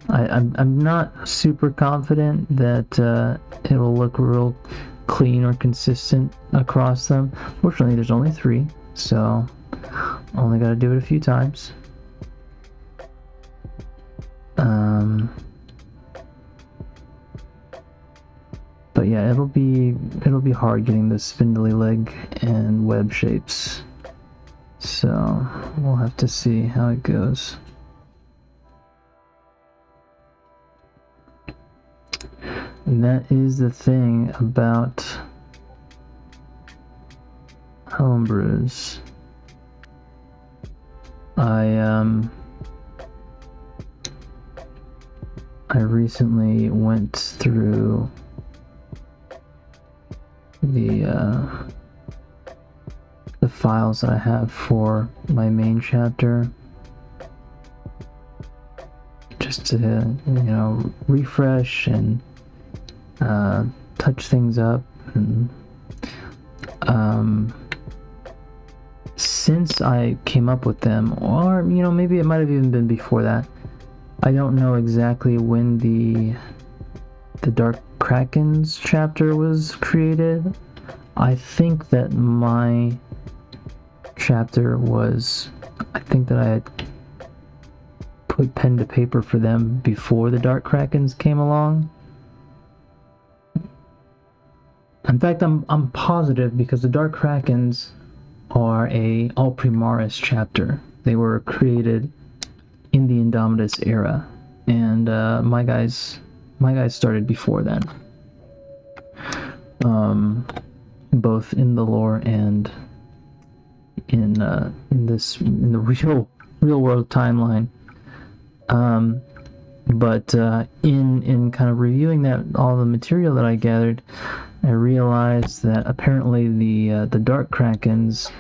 I'm not super confident that it will look real clean or consistent across them. Fortunately, there's only 3, so only got to do it a few times. But yeah, it'll be hard getting the spindly leg and web shapes. So we'll have to see how it goes. And that is the thing about homebrews. I recently went through the files that I have for my main chapter, just to refresh and touch things up. And since I came up with them, or maybe it might have even been before that, I don't know exactly when the Dark Krakens chapter was created. I think that my chapter was, I think that I had put pen to paper for them before the Dark Krakens came along. In fact, I'm positive, because the Dark Krakens are a Al Primaris chapter. They were created in the Indomitus era, and my guys started before then, both in the lore and in the real world timeline. But in kind of reviewing all the material that I gathered, I realized that apparently the Dark Krakens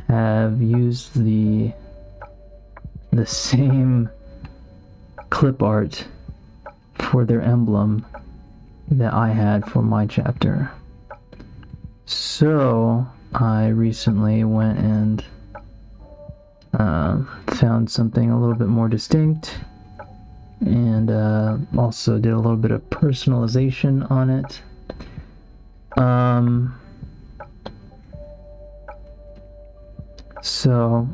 have used the same clip art for their emblem that I had for my chapter. So I recently went and found something a little bit more distinct, and also did a little bit of personalization on it. So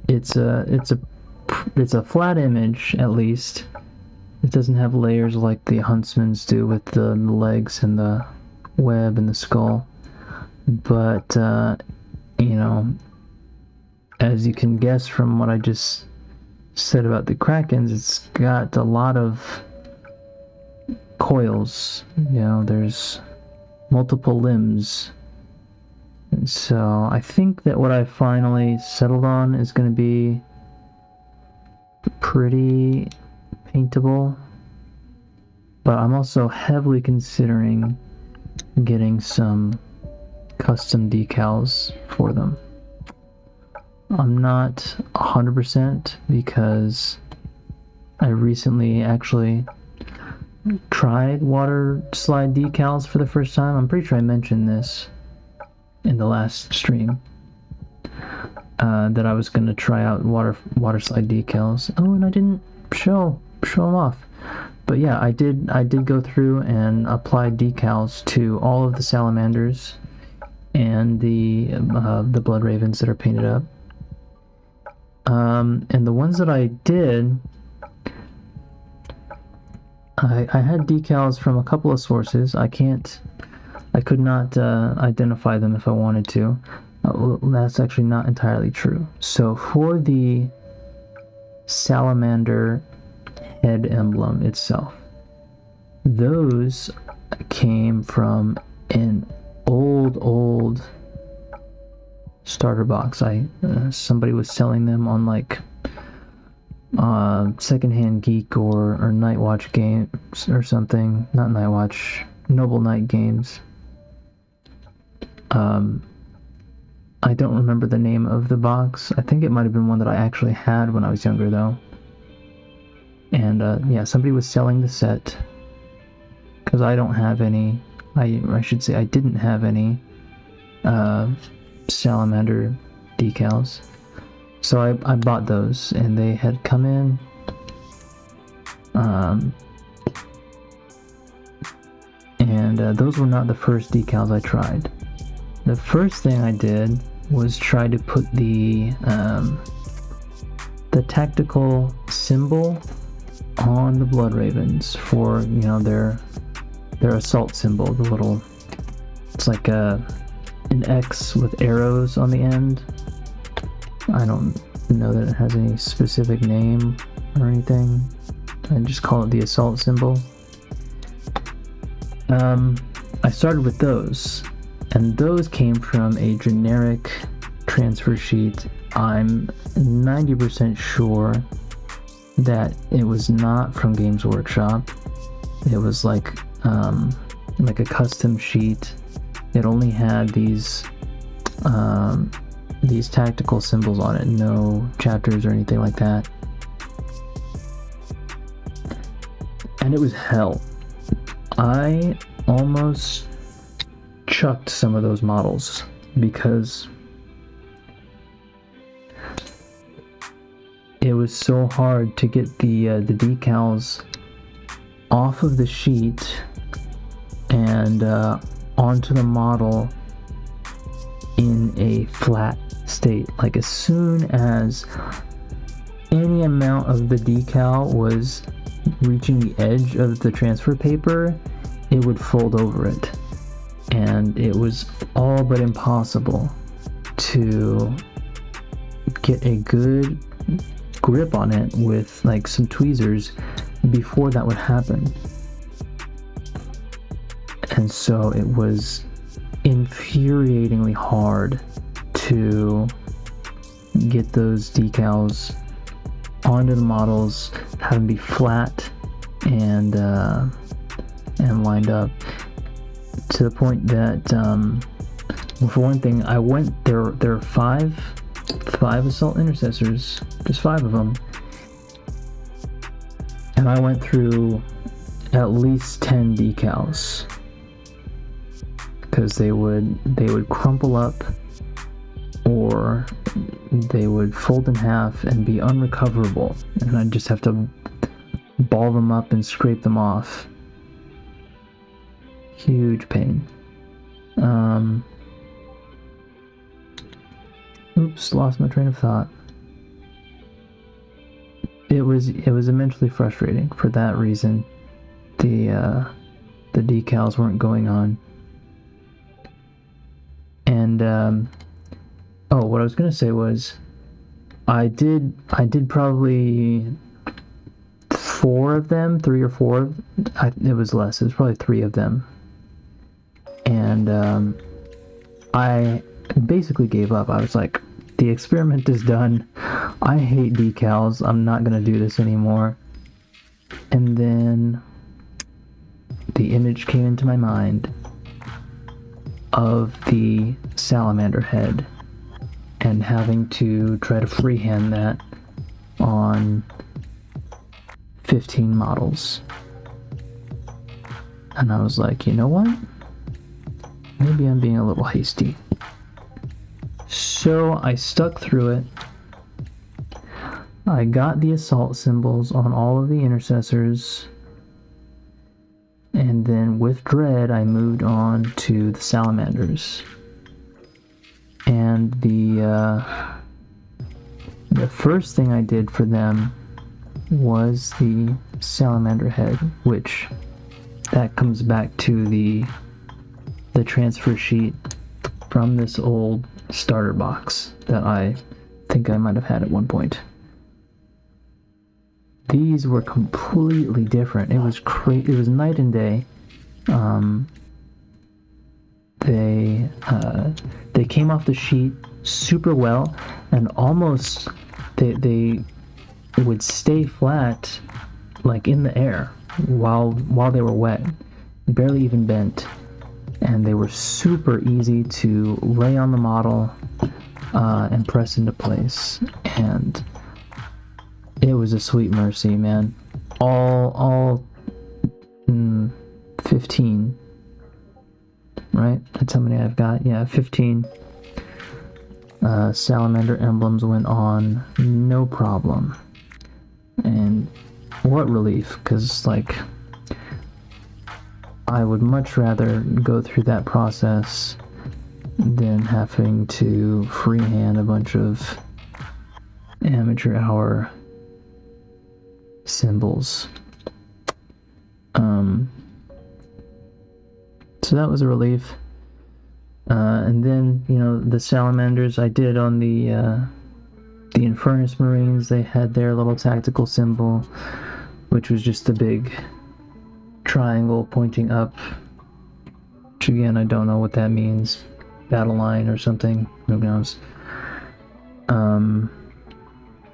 it's a flat image, at least. It doesn't have layers like the Huntsmans do with the legs and the web and the skull. But you know, as you can guess from what I just said about the Krakens, it's got a lot of coils. You know, there's multiple limbs. And so I think that what I finally settled on is going to be pretty paintable, but I'm also heavily considering getting some custom decals for them. I'm not 100% because I recently actually tried water slide decals for the first time. I'm pretty sure I mentioned this in the last stream, that I was going to try out water slide decals. Oh, and I didn't show them off. But yeah, I did go through and apply decals to all of the salamanders and the blood ravens that are painted up. And the ones that I did, I had decals from a couple of sources. I could not identify them if I wanted to. Well, that's actually not entirely true. So for the salamander head emblem itself, those came from an old starter box. Somebody was selling them on like Secondhand Geek or Nightwatch Games or something. Not Nightwatch, Noble Night Games. I don't remember the name of the box. I think it might have been one that I actually had when I was younger, though. And yeah, somebody was selling the set because I don't have any. I should say I didn't have any salamander decals, so I bought those, and they had come in. And those were not the first decals I tried. The first thing I did was try to put the tactical symbol on the blood ravens for, you know, their assault symbol. The little, it's like an X with arrows on the end. I don't know that it has any specific name or anything. I just call it the assault symbol. I started with those, and those came from a generic transfer sheet. I'm 90% sure that it was not from Games Workshop. It was like a custom sheet. It only had these tactical symbols on it, no chapters or anything like that. And it was hell. I almost chucked some of those models because it was so hard to get the decals off of the sheet and onto the model in a flat state. Like, as soon as any amount of the decal was reaching the edge of the transfer paper, it would fold over it, and it was all but impossible to get a good grip on it with like some tweezers before that would happen. And so it was infuriatingly hard to get those decals onto the models, have them be flat and lined up, to the point that well, for one thing, there are five assault intercessors, just 5 of them, and I went through at least 10 decals because they would crumple up, or they would fold in half and be unrecoverable, and I'd just have to ball them up and scrape them off. Huge pain. Oops, lost my train of thought. It was immensely frustrating for that reason. The decals weren't going on. And what I was gonna say was, I did probably 4 of them, 3 or 4. It was less. It was probably 3 of them. And I basically gave up. I was like, the experiment is done. I hate decals. I'm not gonna do this anymore. And then the image came into my mind of the salamander head and having to try to freehand that on 15 models. And I was like, you know what? Maybe I'm being a little hasty. So I stuck through it. I got the assault symbols on all of the intercessors. And then with Dread, I moved on to the salamanders. And the first thing I did for them was the salamander head, which that comes back to the transfer sheet from this old starter box that I think I might have had at one point. These were completely different. It was It was night and day. They came off the sheet super well, and almost they would stay flat, like in the air, while they were wet, barely even bent, and they were super easy to lay on the model and press into place. And it was a sweet mercy, man. All 15, right? That's how many I've got. Yeah, 15 salamander emblems went on, no problem. And what relief, because like I would much rather go through that process than having to freehand a bunch of amateur hour symbols. So that was a relief. And then, the salamanders I did on the Infernus Marines. They had their little tactical symbol, which was just a big triangle pointing up, which again, I don't know what that means. Battle line or something, who knows. And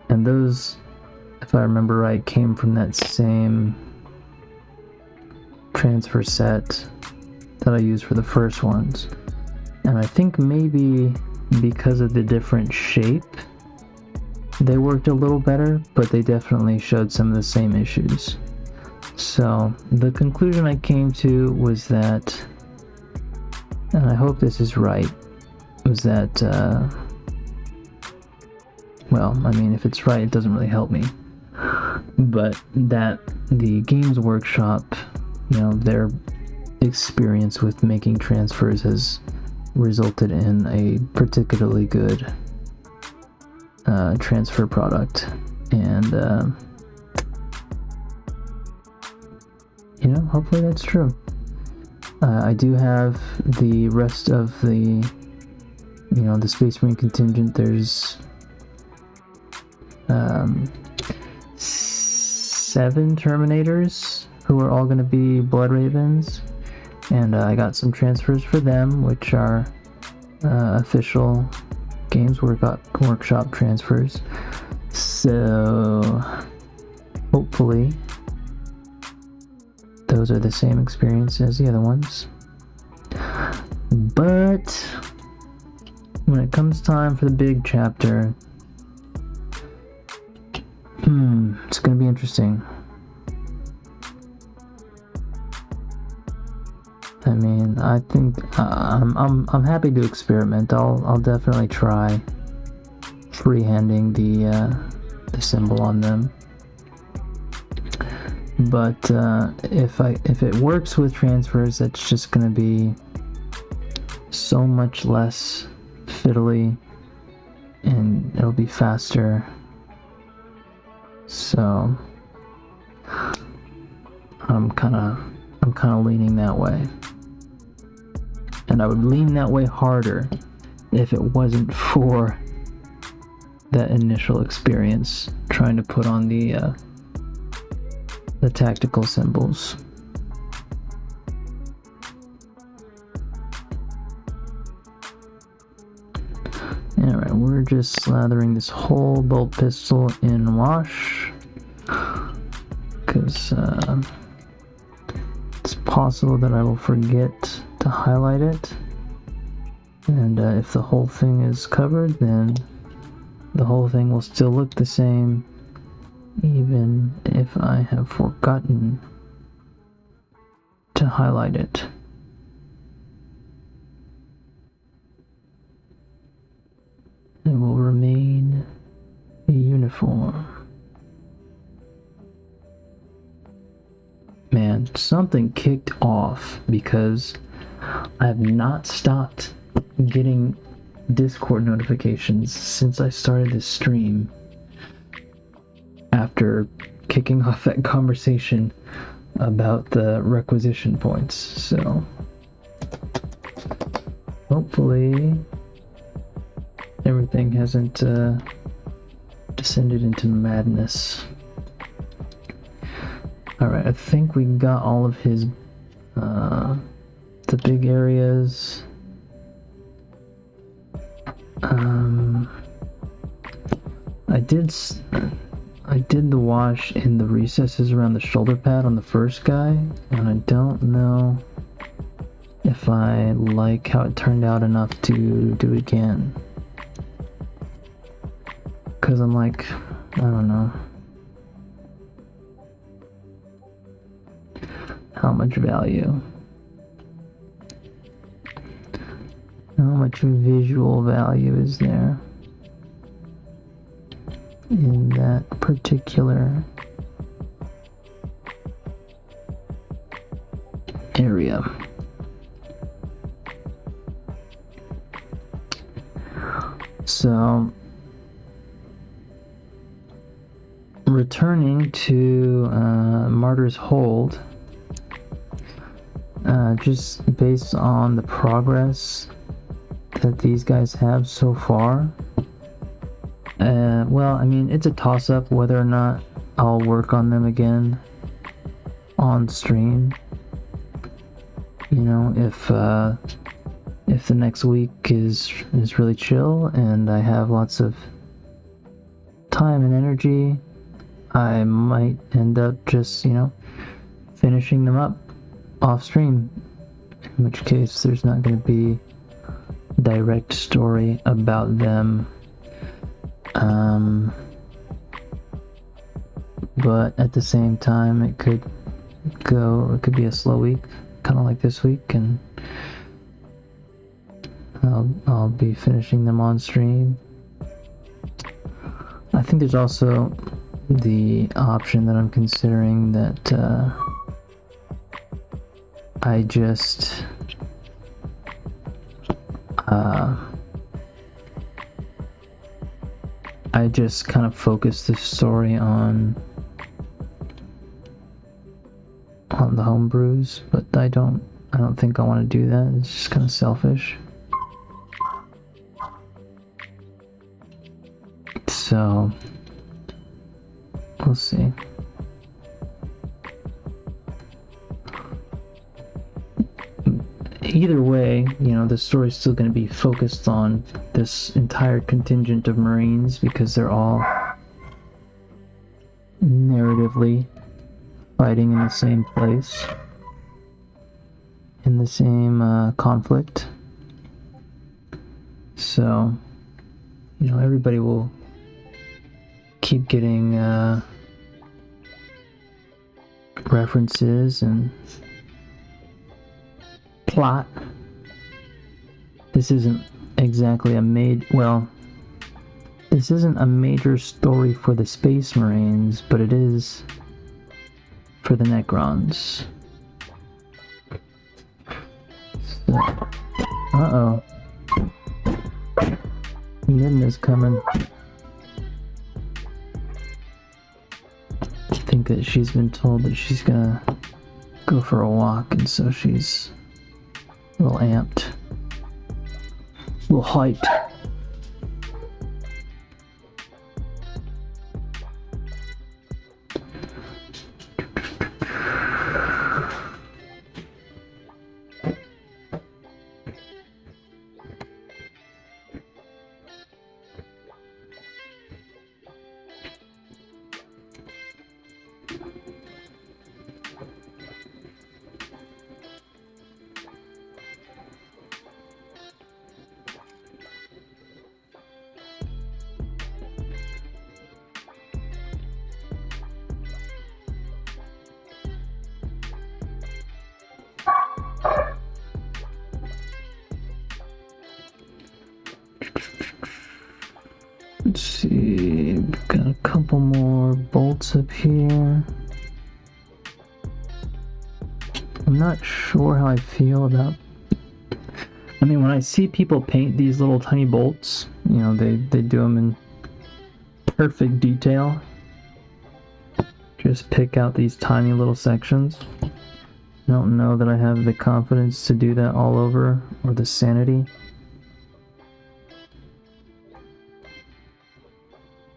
those, if I remember right, came from that same transfer set that I used for the first ones. And I think maybe because of the different shape, they worked a little better, but they definitely showed some of the same issues. So the conclusion I came to was that, and I hope this is right, was that, if it's right, it doesn't really help me. But that the Games Workshop, their experience with making transfers has resulted in a particularly good transfer product. And, hopefully that's true. I do have the rest of the Space Marine contingent. There's 7 Terminators who are all going to be Blood Ravens, and I got some transfers for them, which are official Games Workshop transfers. So hopefully those are the same experience as the other ones. But when it comes time for the big chapter, it's gonna be interesting. I mean, I think I'm happy to experiment. I'll definitely try freehanding the symbol on them. But if it works with transfers, that's just gonna be so much less fiddly and it'll be faster. So I'm kind of leaning that way. And I would lean that way harder if it wasn't for that initial experience trying to put on the tactical symbols. Alright, we're just slathering this whole bolt pistol in wash, because it's possible that I will forget to highlight it, and if the whole thing is covered, then the whole thing will still look the same, even if I have forgotten to highlight it. It will remain uniform. Man, something kicked off because I have not stopped getting Discord notifications since I started this stream after kicking off that conversation about the requisition points. So hopefully everything hasn't descended into madness. Alright, I think we got all of his the big areas. I did the wash in the recesses around the shoulder pad on the first guy, and I don't know if I like how it turned out enough to do it again. Because I'm like, I don't know how much value, how much visual value is there in that particular area. So returning to Martyr's Hold, just based on the progress that these guys have so far, well, I mean, it's a toss-up whether or not I'll work on them again on stream. You know, if the next week is really chill and I have lots of time and energy, I might end up just, you know, finishing them up off stream, in which case there's not going to be direct story about them. But at the same time, it could be a slow week, kind of like this week, and I'll be finishing them on stream. I think there's also the option that I'm considering that I just kind of focus the story on the homebrews, but I don't think I want to do that. It's just kind of selfish. So we'll see. Either way, you know, the story's still going to be focused on this entire contingent of Marines because they're all narratively fighting in the same place, in the same conflict. So, you know, everybody will keep getting references and plot. This isn't exactly this isn't a major story for the Space Marines, but it is for the Necrons. So, Midna's coming. I think that she's been told that she's gonna go for a walk, and so she's a little amped, a little hyped. Let's see, we've got a couple more bolts up here. I'm not sure how I feel about... I mean, when I see people paint these little tiny bolts, you know, they do them in perfect detail. Just pick out these tiny little sections. I don't know that I have the confidence to do that all over, or the sanity.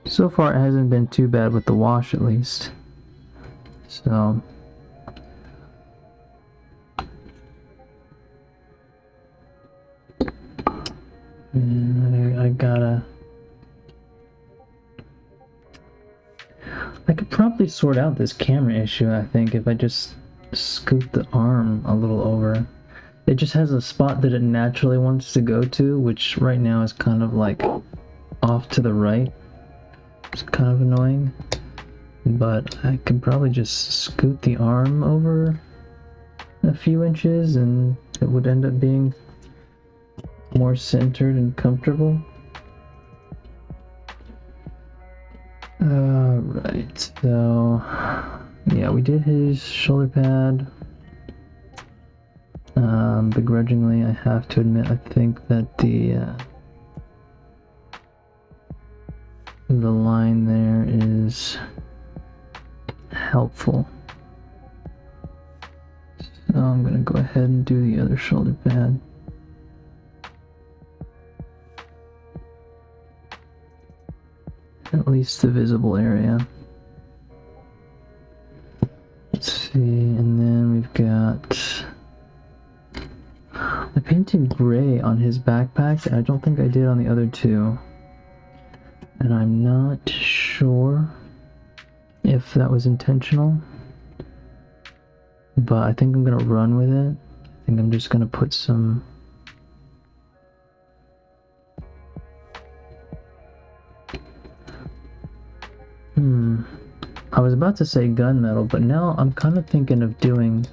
So far it hasn't been too bad with the wash, at least. So... and I gotta... I could probably sort out this camera issue, I think, if I just scoot the arm a little over. It just has a spot that it naturally wants to go to, which right now is kind of like off to the right. It's kind of annoying, but I could probably just scoot the arm over a few inches and it would end up being more centered and comfortable. Alright, so yeah, we did his shoulder pad. Begrudgingly, I have to admit, I think that the line there is helpful. So I'm gonna go ahead and do the other shoulder pad. At least the visible area. Let's see, and then we've got... I painted gray on his backpack, and I don't think I did on the other two. And I'm not sure if that was intentional, but I think I'm gonna run with it. I think I'm just gonna put some... I was about to say gunmetal, but now I'm kind of thinking of doing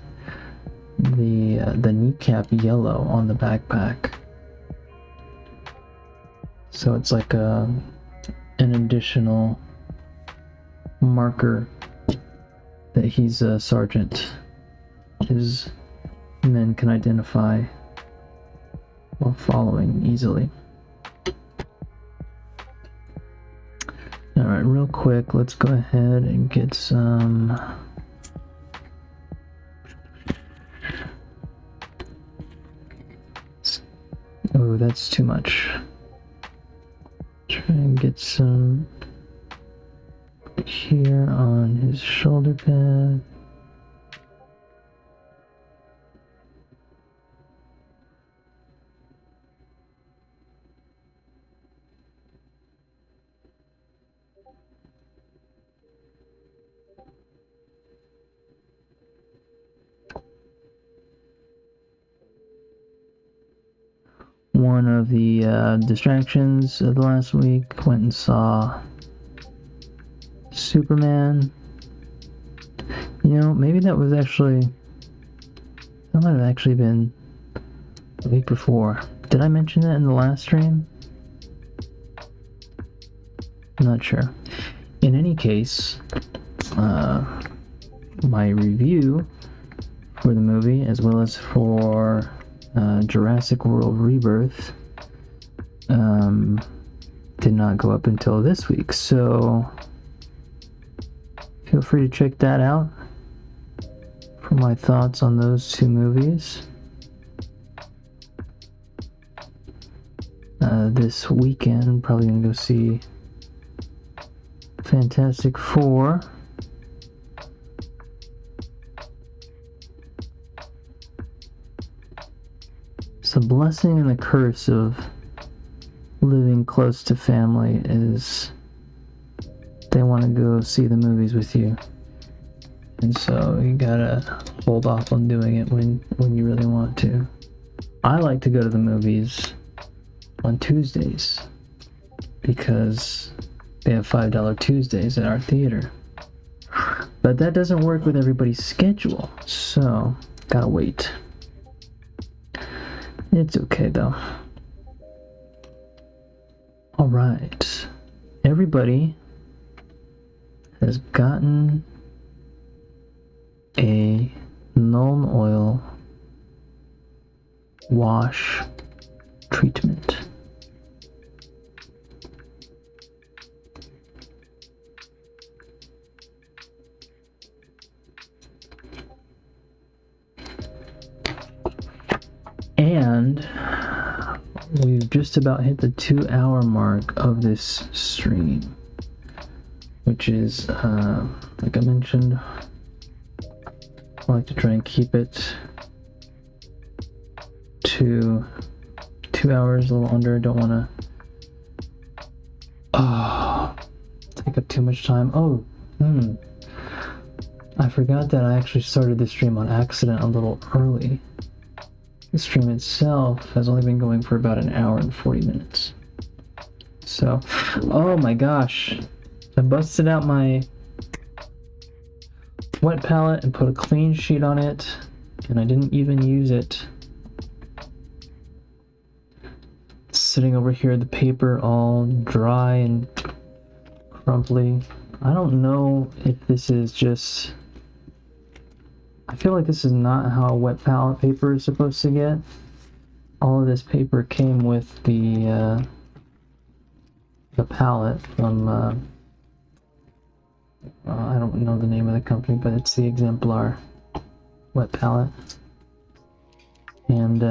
the kneecap yellow on the backpack. So it's like an additional marker that he's a sergeant. His men can identify while following easily. Alright, real quick, let's go ahead and get some... Oh, that's too much. Try and get some here on his shoulder pad. One of the distractions of the last week, went and saw Superman. You know, maybe that might have actually been the week before. Did I mention that in the last stream? I'm not sure. In any case, my review for the movie, as well as for Jurassic World Rebirth, did not go up until this week, so feel free to check that out for my thoughts on those two movies. This weekend, I'm probably gonna go see Fantastic Four. It's a blessing and a curse of living close to family is they want to go see the movies with you. And so you gotta hold off on doing it when you really want to. I like to go to the movies on Tuesdays because they have $5 Tuesdays at our theater. But that doesn't work with everybody's schedule, so gotta wait. It's okay though. Alright. Everybody has gotten a Nuln Oil wash treatment. And we've just about hit the 2-hour mark of this stream, which is, like I mentioned, I like to try and keep it to 2 hours, a little under. Don't want to take up too much time. I forgot that I actually started this stream on accident a little early. The stream itself has only been going for about 1 hour and 40 minutes. So, oh my gosh, I busted out my wet palette and put a clean sheet on it, and I didn't even use it. It's sitting over here, the paper all dry and crumply. I don't know if this is just... I feel like this is not how wet palette paper is supposed to get. All of this paper came with the palette from, I don't know the name of the company, but it's the Exemplar wet palette. And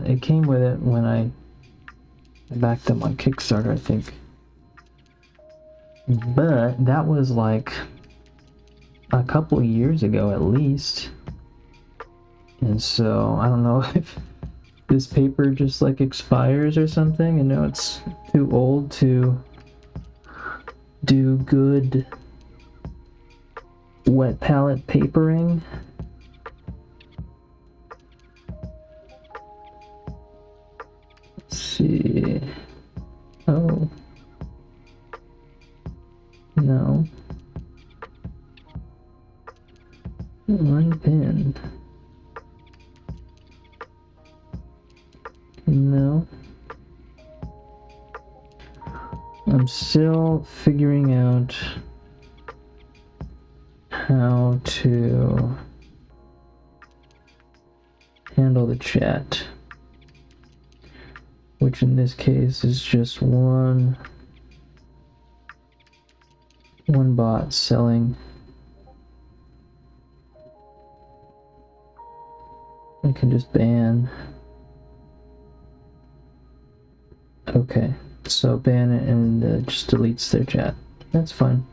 it came with it when I backed up on Kickstarter, I think. But that was like a couple years ago at least. And so I don't know if this paper just like expires or something, and now it's too old to do good wet palette papering. Let's see. Oh. No. One pin. No. I'm still figuring out how to handle the chat, which in this case is just one bot selling. I can just ban. Okay, so ban it and just deletes their chat. That's fine.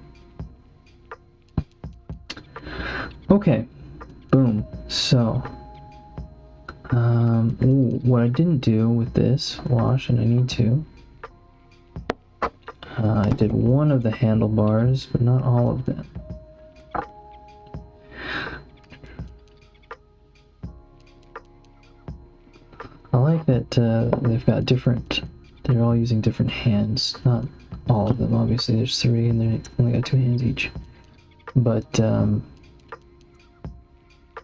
Okay, boom. So, what I didn't do with this wash, and I need to, I did one of the handlebars, but not all of them. I like that they've got different, they're all using different hands. Not all of them, obviously. There's 3 and they only got 2 hands each. But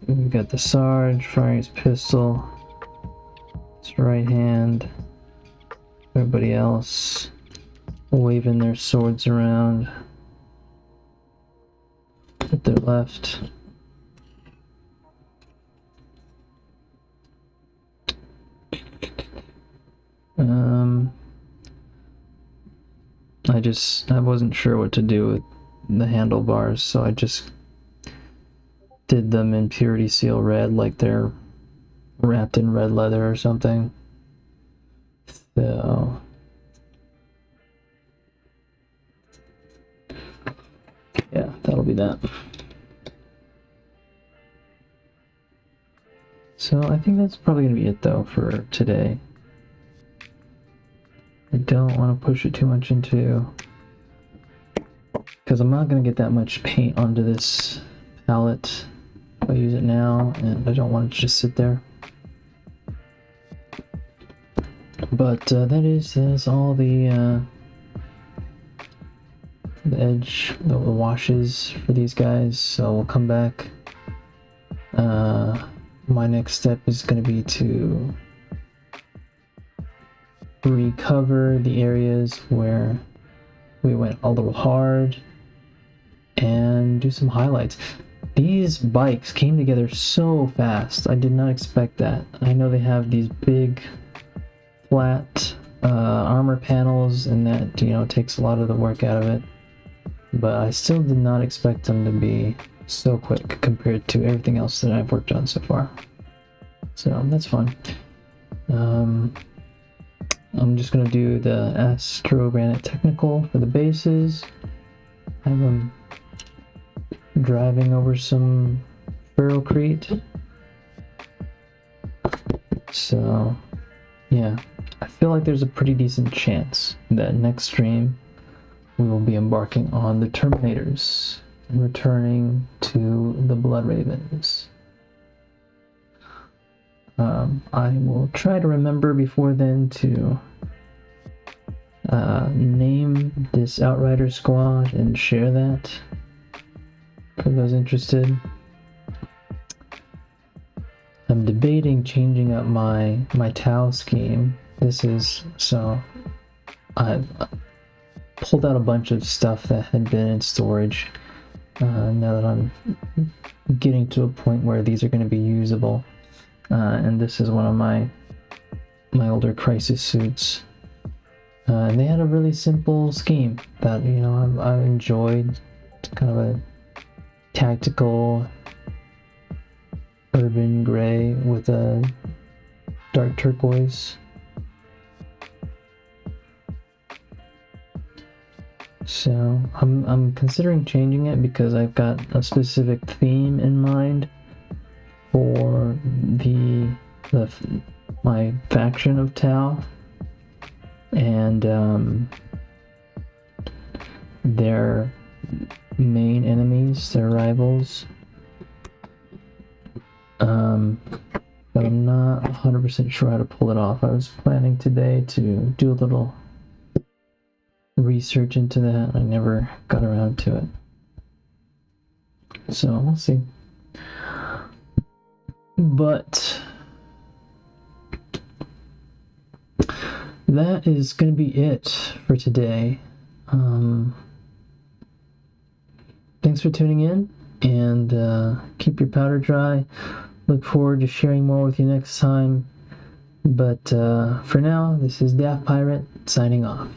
we've got the Sarge firing his pistol. His right hand. Everybody else waving their swords around with their left. I wasn't sure what to do with the handlebars, so I just did them in purity seal red, like they're wrapped in red leather or something. So yeah, that'll be that. So I think that's probably gonna be it though for today. I don't want to push it too much into, because I'm not gonna get that much paint onto this palette if I use it now, and I don't want it to just sit there. But that is all the edge, the washes for these guys. So we'll come back. My next step is going to be to recover the areas where we went a little hard and do some highlights. These bikes came together so fast. I did not expect that. I know they have these big flat armor panels, and that, you know, takes a lot of the work out of it, but I still did not expect them to be so quick compared to everything else that I've worked on so far. So that's fun. I'm just gonna do the Astro Granite Technical for the bases. Have them driving over some ferrocrete. So yeah, I feel like there's a pretty decent chance that next stream we will be embarking on the Terminators and returning to the Blood Ravens. I will try to remember before then to name this Outrider squad and share that for those interested. I'm debating changing up my Tau scheme. So I've pulled out a bunch of stuff that had been in storage. Now that I'm getting to a point where these are going to be usable, and this is one of my older crisis suits, and they had a really simple scheme that, you know, I enjoyed. It's kind of a tactical urban gray with a dark turquoise. So I'm considering changing it because I've got a specific theme in mind for my faction of Tau, and their main enemies, their rivals. But I'm not 100% sure how to pull it off. I was planning today to do a little research into that. I never got around to it. So we'll see. But that is going to be it for today. Thanks for tuning in, and keep your powder dry. Look forward to sharing more with you next time. But for now, this is Daft Pirate signing off.